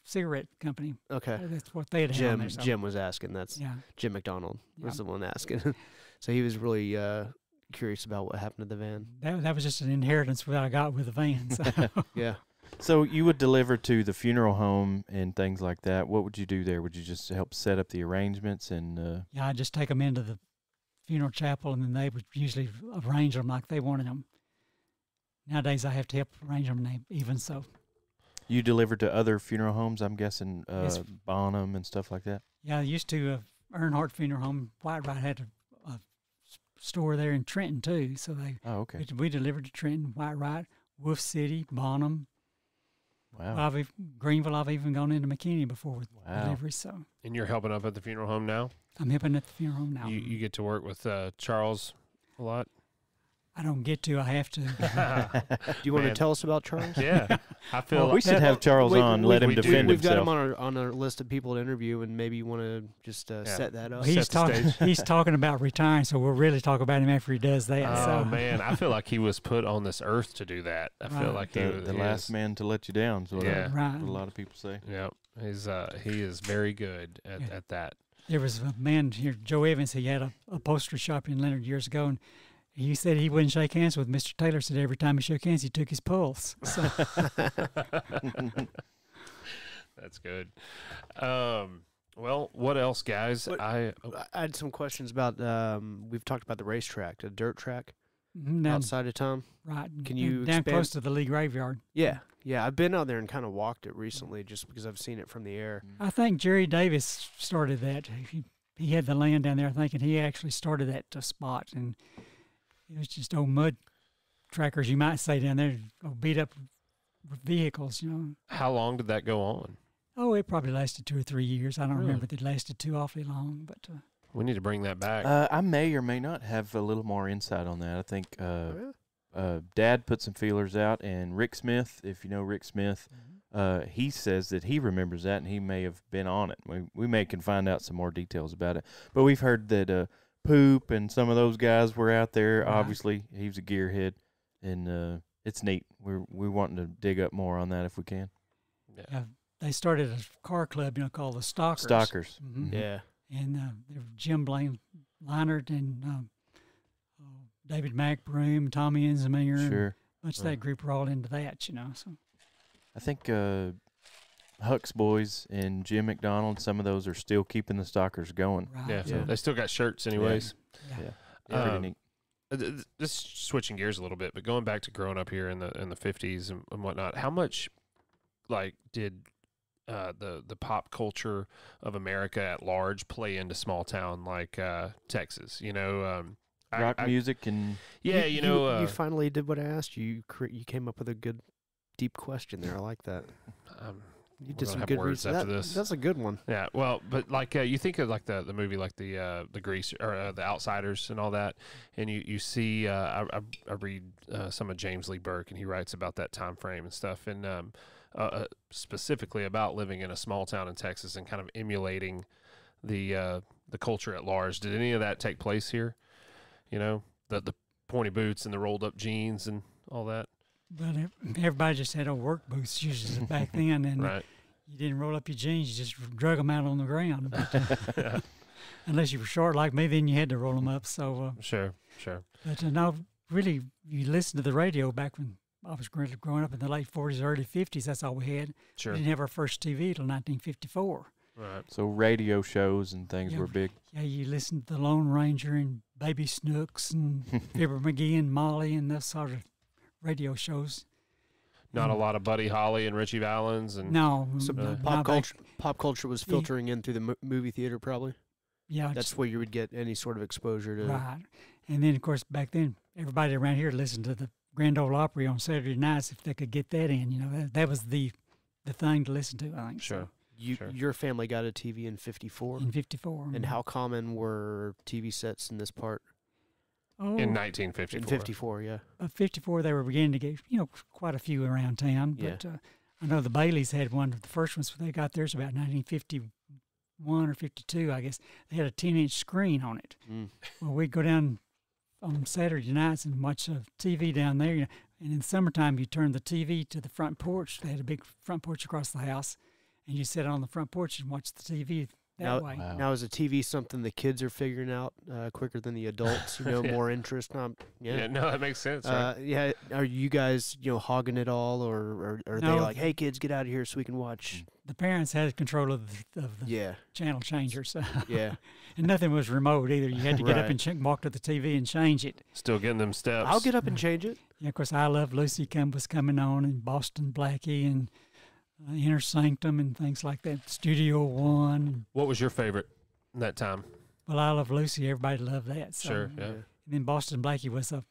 cigarette company. Okay, that's what they had. On there, so. Jim was asking. That's Jim McDonald was the one asking. So he was really curious about what happened to the van. That was just an inheritance that I got with the van. So. Yeah. So you would deliver to the funeral home and things like that. What would you do there? Would you just help set up the arrangements and? Yeah, I'd just take them into the funeral chapel, and then they would usually arrange them like they wanted them. Nowadays, I have to help arrange them, even so. You delivered to other funeral homes, I'm guessing, yes. Bonham and stuff like that? Yeah, I used to. Earnhardt Funeral Home, Whitewright had a store there in Trenton, too. So we delivered to Trenton, Whitewright, Wolf City, Bonham. Wow. Greenville, I've even gone into McKinney before with delivery. So. And you're helping up at the funeral home now? I'm helping at the funeral home now. You get to work with Charles a lot? I don't get to. I have to. Do you want to tell us about Charles? Yeah. I feel we should have Charles on, let him defend himself. We've got him on our list of people to interview, and maybe you want to just set that up. He's talking about retiring, so we'll really talk about him after he does that. Oh, man. I feel like he was put on this earth to do that. I feel like he was the last man to let you down. So what a lot of people say. Yeah. He is very good at that. There was a man here, Joe Evans. He had a upholstery shop in Leonard years ago, and he said he wouldn't shake hands with Mr. Taylor. Said every time he shook hands, he took his pulse. So. That's good. Well, what else, guys? I had some questions about. We've talked about the racetrack, the dirt track down, outside of town. Right. Can you down expand? close to the Lee graveyard? Yeah. Yeah, I've been out there and kind of walked it recently just because I've seen it from the air. I think Jerry Davis started that. He had the land down there, I think, and he actually started that spot. And it was just old mud trackers, you might say, down there, beat up vehicles, you know. How long did that go on? Oh, it probably lasted 2 or 3 years. I don't remember if it lasted too awfully long, but We need to bring that back. I may or may not have a little more insight on that. I think Dad put some feelers out, and Rick Smith, if you know Rick Smith, he says that he remembers that, and he may have been on it. We may can find out some more details about it. But we've heard that Poop and some of those guys were out there. Right. Obviously, he was a gearhead, and it's neat. We're wanting to dig up more on that if we can. yeah, they started a car club, you know, called the Stalkers. Stalkers. Mhm. Yeah. And there were Jim Blaine Leonard and David McBroom, Tommy Enzemier, and Sure. a bunch of that group were all into that, you know. So I think Huck's boys and Jim McDonald, some of those are still keeping the Stalkers going. right, Yeah, Yeah. they still got shirts anyways. yeah. Pretty Um, neat. This is switching gears a little bit, but going back to growing up here in the 50s and whatnot, how much like did the pop culture of America at large play into small town like Texas? You know, Rock music and Yeah, you know, you finally did what I asked you. You came up with a good, deep question there. I like that. You we're did gonna some have good words research. after this. That's a good one. Yeah, well, but like you think of like the movie like the Grease or the Outsiders and all that, and you see I read some of James Lee Burke, and he writes about that time frame and stuff, and specifically about living in a small town in Texas and kind of emulating the culture at large. Did any of that take place here? You know, the pointy boots and the rolled up jeans and all that. But everybody just had old work boots usually back then, and Right. you didn't roll up your jeans; you just drug them out on the ground. But, unless you were short like me, then you had to roll them up. So, Sure. but no, really, you listen to the radio back when I was growing up in the late 40s, early 50s. That's all we had. Sure. We didn't have our first TV till 1954. Right. so radio shows and things Yeah. were big. Yeah, you listened to the Lone Ranger and Baby Snooks and Fibber McGee and Molly and those sort of radio shows. Not a lot of Buddy Holly and Richie Valens and No, So no, pop culture was filtering in through the movie theater, probably. Yeah, That's where you would get any sort of exposure to. right. And then, of course, back then, everybody around here listened to the Grand Ole Opry on Saturday nights if they could get that in. You know, that was the thing to listen to, I think. Sure. Sure. Your family got a TV in '54. In 54. And how common were TV sets in this part? Oh, in 1954. In '54, yeah. 54, they were beginning to get, quite a few around town. Yeah. But I know the Baileys had one of the first ones they got theirs about 1951 or 52, I guess. They had a 10-inch screen on it. Mm. Well, we'd go down on Saturday nights and watch TV down there. And in the summertime, you turn the TV to the front porch. They had a big front porch across the house. And you sit on the front porch and watch the TV that way. Wow. Now, is a TV something the kids are figuring out quicker than the adults? Yeah. More interest. Yeah, no, that makes sense. Right? Yeah. Are you guys, hogging it all, or are they No. like, hey, kids, get out of here so we can watch? The parents had control of the Yeah. channel changers. Yeah. And nothing was remote either. You had to get up Right. and walk to the TV and change it. Still getting them steps. I'll get up and change it. Yeah, of course, I Love Lucy was coming on, and Boston Blackie, and Inner Sanctum, and things like that. Studio One. What was your favorite that time? Well, I Love Lucy. Everybody loved that. So. Sure. Yeah. And then Boston Blackie was a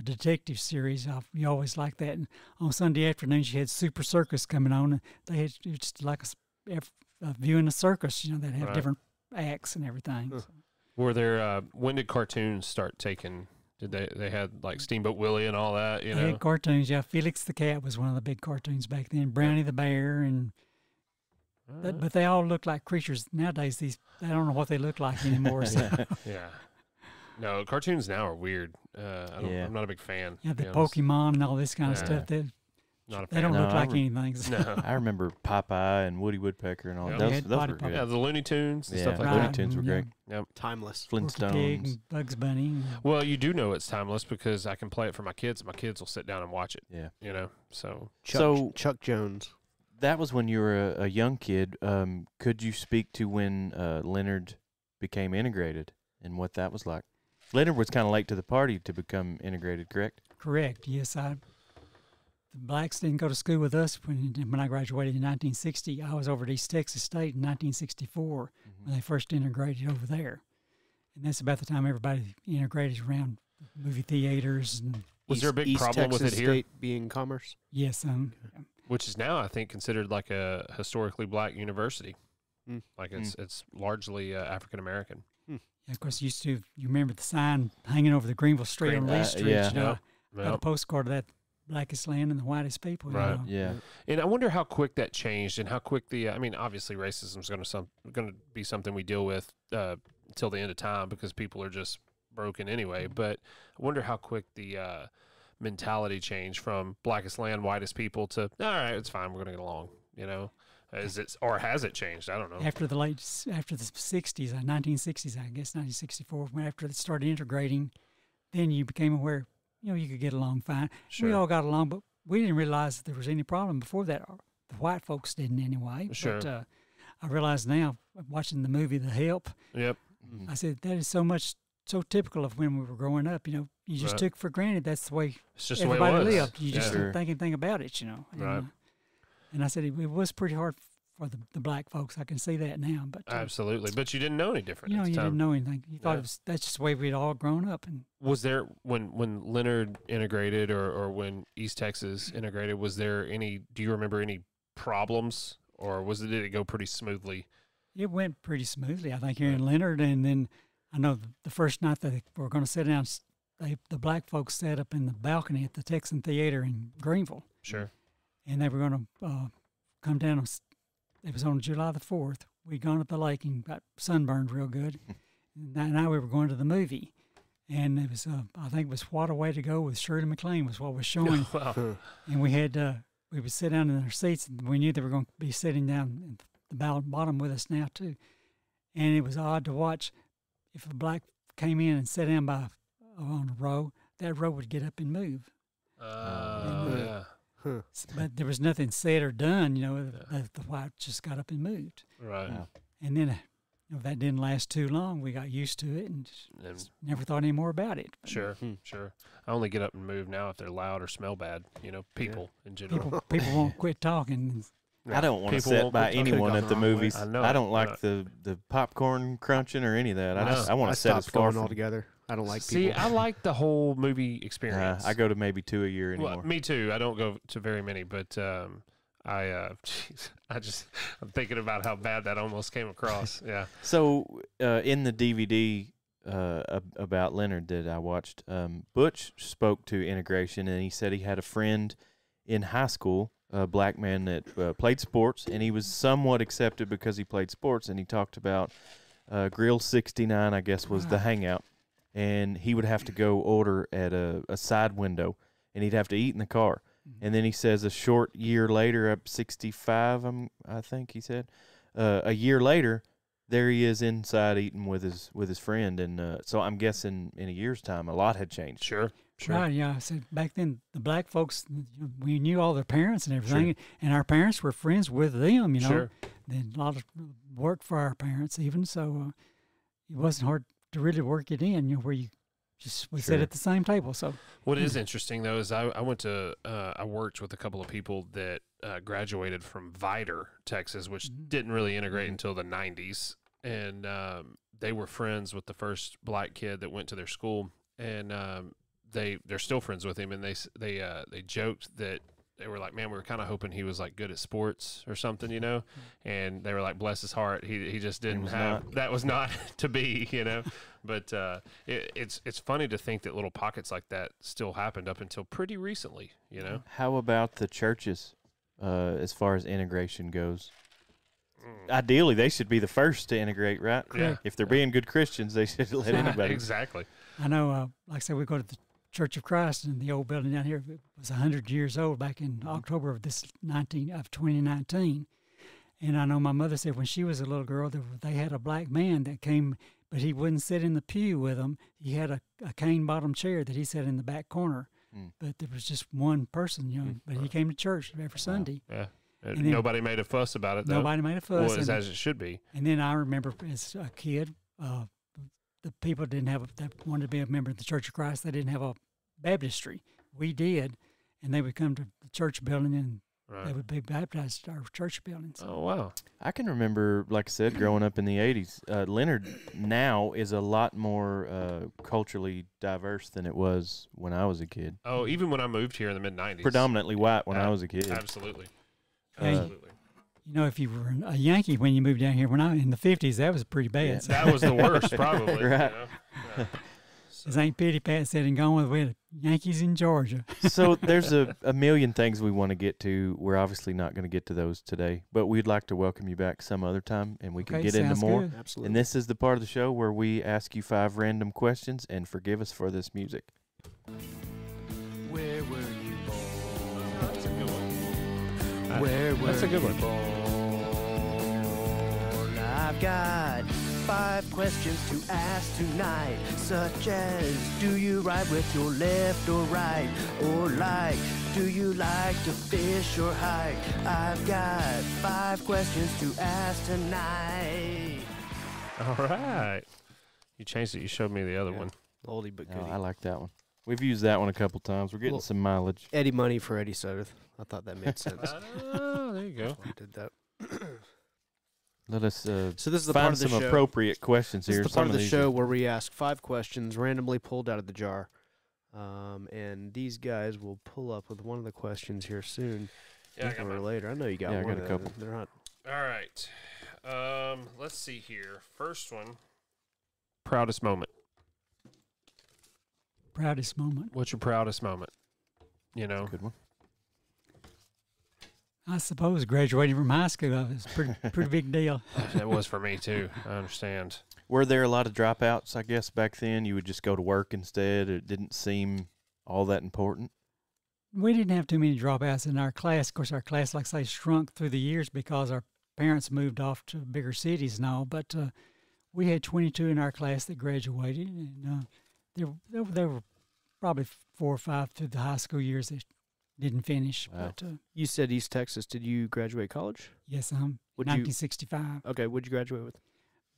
detective series. You always liked that. And on Sunday afternoons, you had Super Circus coming on. And they had it was just like a viewing a circus. They'd have Right. different acts and everything. Huh. So. Were there? When did cartoons start taking? Did they had like Steamboat Willie and all that? They had cartoons. Yeah, Felix the Cat was one of the big cartoons back then. Brownie the Bear, and but they all look like creatures nowadays. I don't know what they look like anymore. So. Yeah. No, cartoons now are weird. Yeah. I'm not a big fan. Yeah, to be the honest. Pokemon and all this kind of Yeah. stuff. Not a They fan. don't No, look I like re- anything. So. No. I remember Popeye and Woody Woodpecker and all Yeah. those. Yeah, Those Body were Pop. good. Yeah, the Looney Tunes and Yeah, stuff like Right. Looney that. Tunes were Yeah. great. Timeless. Porky Pig Flintstones. and Bugs Bunny. And Well, you do know it's timeless because I can play it for my kids. And my kids will sit down and watch it. Yeah. So Chuck Jones. That was when you were a young kid. Could you speak to when Leonard became integrated and what that was like? Leonard was kind of late to the party to become integrated, correct? correct. Yes, blacks didn't go to school with us when I graduated in 1960. I was over at East Texas State in 1964 when they first integrated over there. And that's about the time everybody integrated around movie theaters. And was there a big East problem Texas with it here? State being Commerce? yes, Which is now, I think, considered like a historically black university. Like it's largely African American. yeah, of course, you remember the sign hanging over the Greenville Street on Lee Street. Yeah. You know, Yep. got a postcard of that blackest land and the whitest people. Right. You know? Yeah. And I wonder how quick that changed, and how quick I mean, obviously, racism is going to be something we deal with until the end of time because people are just broken anyway. But I wonder how quick the mentality changed from blackest land, whitest people to all right, it's fine, we're going to get along. You know, has it changed? I don't know. After the 60s, 1960s, I guess 1964, when after they started integrating, then you became aware. You know, you could get along fine. Sure. We all got along, but we didn't realize that there was any problem before that. The white folks didn't anyway. Sure. But I realize now, watching the movie The Help, Yep. I said that is so typical of when we were growing up. You know, you just took for granted that's the way It's just the way it everybody was. lived. You just Sure. didn't think anything about it, you know. Right. And I said it was pretty hard for the black folks. I can see that now. But Absolutely. But you didn't know any different you know, at the you time. didn't know anything. You thought that's just the way we'd all grown up. And Was there, when Leonard integrated or when East Texas integrated, was there do you remember any problems, or did it go pretty smoothly? it went pretty smoothly, I think, here in Leonard. And then I know the first night that we were going to sit down, the black folks sat up in the balcony at the Texan Theater in Greenville. Sure. And they were going to come down. It was on July the 4th. We'd gone to the lake and got sunburned real good. And now we were going to the movie. And it was, I think it was What a Way to Go with Shirley MacLaine was what was showing. Wow. And we had, we would sit down in our seats, and we knew they were going to be sitting down at the bottom with us now, too. And it was odd to watch. If a black came in and sat down on a row, that row would get up and move. Yeah. But there was nothing said or done, you know, the white just got up and moved. Right. Wow. And then, you know, that didn't last too long. We got used to it and just never thought any more about it. Sure. Sure. I only get up and move now if they're loud or smell bad, you know, people in general. People won't quit talking. I don't want to People sit won't by quit talking. anyone at the movies. I know I it. don't like the popcorn crunching or any of that. I want I to sit as stopped far going from. altogether. I don't like See, people. I like the whole movie experience. I go to maybe 2 a year anymore. Well, me too. I don't go to very many, but I'm thinking about how bad that almost came across. Yeah. So in the DVD about Leonard that I watched, Butch spoke to integration, and he said he had a friend in high school, a black man that played sports, and he was somewhat accepted because he played sports, and he talked about Grill 69, I guess, was the hangout, and he would have to go order at a side window, and he'd have to eat in the car. And then he says a short year later, up 65, I think he said, a year later, there he is inside eating with his friend. And so I'm guessing in a year's time, a lot had changed. Sure. Sure. Right, yeah. I said back then, the black folks, we knew all their parents and everything, and our parents were friends with them, you know. Sure. They had a lot of work for our parents even, so it wasn't hard to really work it in, you know, where we sit at the same table. So what is interesting though is I went to I worked with a couple of people that graduated from Vidor, Texas, which didn't really integrate until the 90s, and they were friends with the first black kid that went to their school, and they're still friends with him, and they joked that they were like, man, we were kind of hoping he was like good at sports or something, you know, and they were like, bless his heart, he just didn't have that was not to be, you know. But it's funny to think that little pockets like that still happened up until pretty recently, you know. How about the churches as far as integration goes? Ideally, they should be the first to integrate, right? Yeah. If they're being good Christians, they should let anybody. Exactly. I know, like I said, we go to the Church of Christ, and the old building down here was 100 years old back in October of 2019. And I know my mother said when she was a little girl, they had a black man that came, but he wouldn't sit in the pew with them. He had a cane-bottom chair that he sat in the back corner. But there was just one person, you know. But he came to church every Sunday. Yeah. And then, nobody made a fuss about it, though. Nobody made a fuss. Well, as it should be. And then I remember as a kid, the people that wanted to be a member of the Church of Christ, they didn't have a baptistry. We did, and they would come to church building, and Right. they would be baptized at our church building. So. Oh, wow. I can remember, like I said, growing up in the 80s, Leonard now is a lot more culturally diverse than it was when I was a kid. Oh, even when I moved here in the mid-90s. Predominantly white when I was a kid. Absolutely. Hey, Absolutely. You know, if you were a Yankee when you moved down here, when I in the 50s, that was pretty bad. Yeah. So. That was the worst, probably. Right. You know? Yeah. As Aunt Pitty Pat said, and going with Yankees in Georgia. So there's a million things we want to get to. We're obviously not going to get to those today, but we'd like to welcome you back some other time, and we can Okay, get into sounds more. good. Absolutely. And this is the part of the show where we ask you 5 random questions, and forgive us for this music. Where were you born? That's a good one. Where were That's a good you one. born? I've got 5 questions to ask tonight, such as, do you ride with your left or right? Or like, do you like to fish or hike? I've got 5 questions to ask tonight. All right. You changed it. You showed me the other one. Oldie but Oh, goodie. I like that one. We've used that one a couple times. We're getting Well- some mileage. Eddie Money for Eddie Sudderth. I thought that made sense. Oh, there you go. I did that. Let us So this is the find part of the some show. appropriate questions This here. is the part of the these show are- where we ask 5 questions randomly pulled out of the jar. And these guys will pull up with one of the questions here soon. Yeah, I got or mine. later. I know you got Yeah, I one. got a couple. They're not. All right. Let's see here. First one. Proudest moment. Proudest moment. What's your proudest moment? You know? Good one. I suppose graduating from high school was a pretty big deal. That was for me, too. I understand. Were there a lot of dropouts, I guess, back then? You would just go to work instead? It didn't seem all that important? We didn't have too many dropouts in our class. Of course, our class, like I say, shrunk through the years because our parents moved off to bigger cities and all. But we had 22 in our class that graduated, and there were probably 4 or 5 through the high school years that didn't finish. Wow. But You said East Texas. Did you graduate college? yes, Would you- 1965. Okay, what'd you graduate with?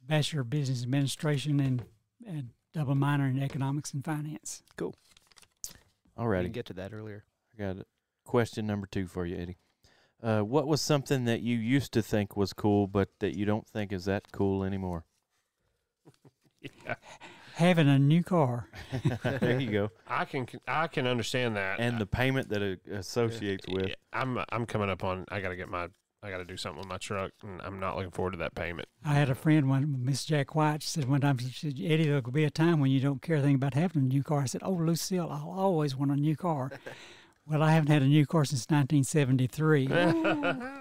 Bachelor of Business Administration and double minor in Economics and Finance. All I righty. didn't get to that earlier. I got it. Question number 2 for you, Eddie. What was something that you used to think was cool, but that you don't think is that cool anymore? Yeah. Having a new car. There you go. I can understand that. And the payment that it associates with. Yeah, I'm coming up on. I gotta do something with my truck, and I'm not looking forward to that payment. I had a friend, Miss Jack White, she said one time, she said, Eddie, there'll be a time when you don't care anything about having a new car. I said, oh, Lucille, I'll always want a new car. Well, I haven't had a new car since 1973.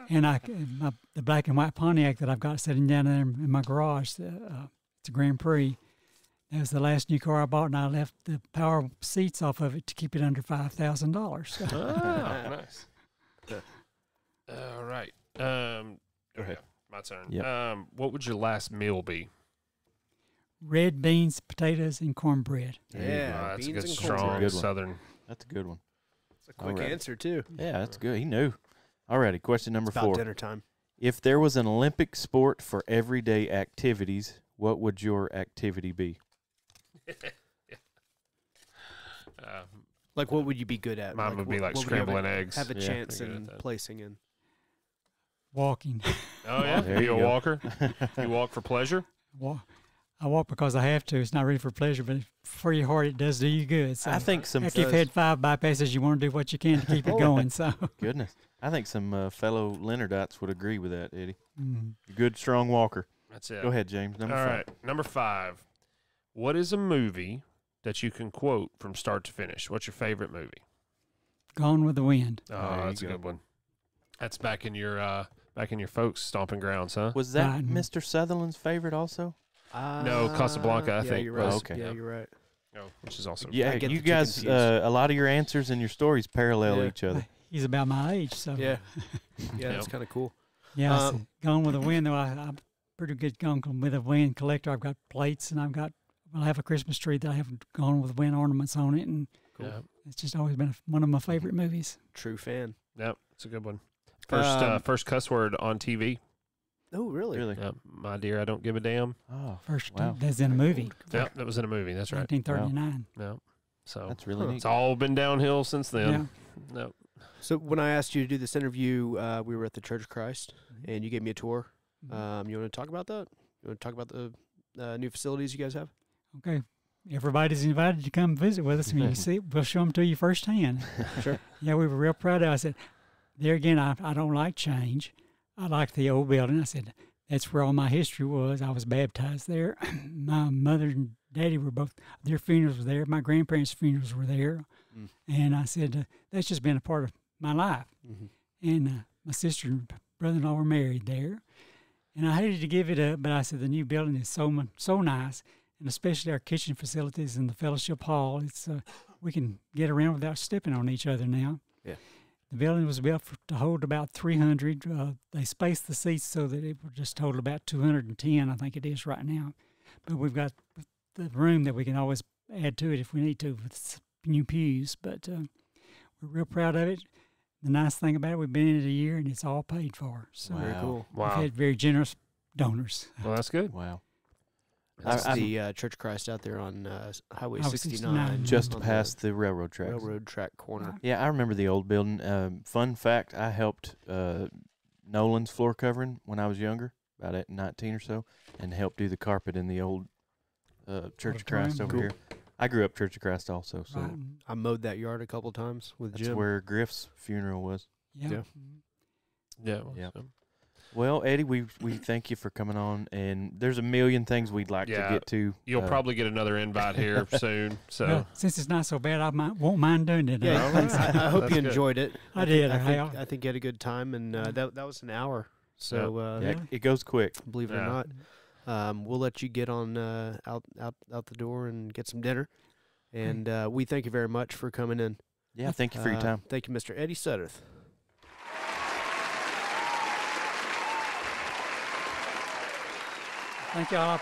And the black and white Pontiac that I've got sitting down there in my garage, it's a Grand Prix. That was the last new car I bought, and I left the power seats off of it to keep it under $5,000. Oh, nice. All right. Go ahead. My turn. Yep. What would your last meal be? Red beans, potatoes, and cornbread. Yeah, That's a beans good, and strong cornbread. Good one. Southern. That's a good one. It's a quick Alright. answer too. Yeah, that's good. He knew. All righty. Question number It's about 4. dinner time. If there was an Olympic sport for everyday activities, what would your activity be? Like, what would you be good at? Mine would be like what would you have scrambling eggs. Have a Yeah. chance Pretty good in at that. placing in. Walking. Oh yeah, There be you a go. walker. You walk for pleasure. I walk because I have to. It's not really for pleasure, but for your heart, it does do you good. So I think some after you've does. had 5 bypasses, you want to do what you can to keep it going. So, goodness. I think some fellow Leonardites would agree with that, Eddie. mm. You're a good, strong walker. That's it. Go ahead, James. Number All 5. right, number 5. What is a movie that you can quote from start to finish? What's your favorite movie? Gone with the Wind. Oh, There you that's a go. good one. That's back in your folks' stomping grounds, huh? Was that Right. Mr. Sutherland's favorite also? No, Casablanca, I yeah, think, You're was- right. okay. Yeah, Yeah. you're right. No, which is also Yeah, get you the two guys, confused. a lot of your answers and your stories parallel Yeah. each other. He's about my age, so Yeah. Yeah, that's Yep. kind of cool. yeah. Um, so Gone with the Wind. Though I'm pretty good Gone with the Wind collector. I've got plates, and I have a Christmas tree that I have Gone with the Wind ornaments on it, and Cool. Yeah, it's just always been one of my favorite movies. True fan. yep, it's a good one. Um, First cuss word on TV. Oh, really? Really? Yep, my dear, I don't give a damn. Oh, First, wow. that's in a movie, Yep, that was in a movie. That's right. 1939. Yep. So That's really neat. it's all been downhill since Yeah. then. Yep. So when I asked you to do this interview, we were at the Church of Christ, and you gave me a tour. You want to talk about that? You want to talk about the new facilities you guys have? Okay. Everybody's invited to come visit with us, and you see, we'll show them to you firsthand. Sure. Yeah, we were real proud of it. I said, there again, I don't like change. I like the old building. I said, that's where all my history was. I was baptized there. My mother and daddy were both, their funerals were there. My grandparents' funerals were there. And I said, that's just been a part of my life. And my sister and brother-in-law were married there. And I hated to give it up, but I said, the new building is so nice, and especially our kitchen facilities and the fellowship hall. It's we can get around without stepping on each other now. Yeah. The building was built to hold about 300. They spaced the seats so that it would just hold about 210, I think it is right now. But we've got the room that we can always add to it if we need to with new pews. But we're real proud of it. The nice thing about it, we've been in it a year, and it's all paid for. So Very cool. we've had very generous donors. Well, that's good. Wow. That's the Church of Christ out there on Highway 69. Just past the railroad tracks. Railroad track corner. Yeah, I remember the old building. Fun fact, I helped Nolan's floor covering when I was younger, about at 19 or so, and helped do the carpet in the old Church of Christ over here. I grew up Church of Christ also, so I mowed that yard a couple times with Jim. That's where Griff's funeral was. Yeah. Well, Eddie, we thank you for coming on, and there's a million things we'd like to get to. You'll probably get another invite here soon. So well, since it's not so bad, won't mind doing it. Yeah, I hope you enjoyed it. I did. I think you had a good time, and that was an hour. So it goes quick. Believe it or not. We'll let you get on out the door and get some dinner, and we thank you very much for coming in. Yeah, thank you for your time. Thank you, Mr. Eddie Sudderth. Thank y'all.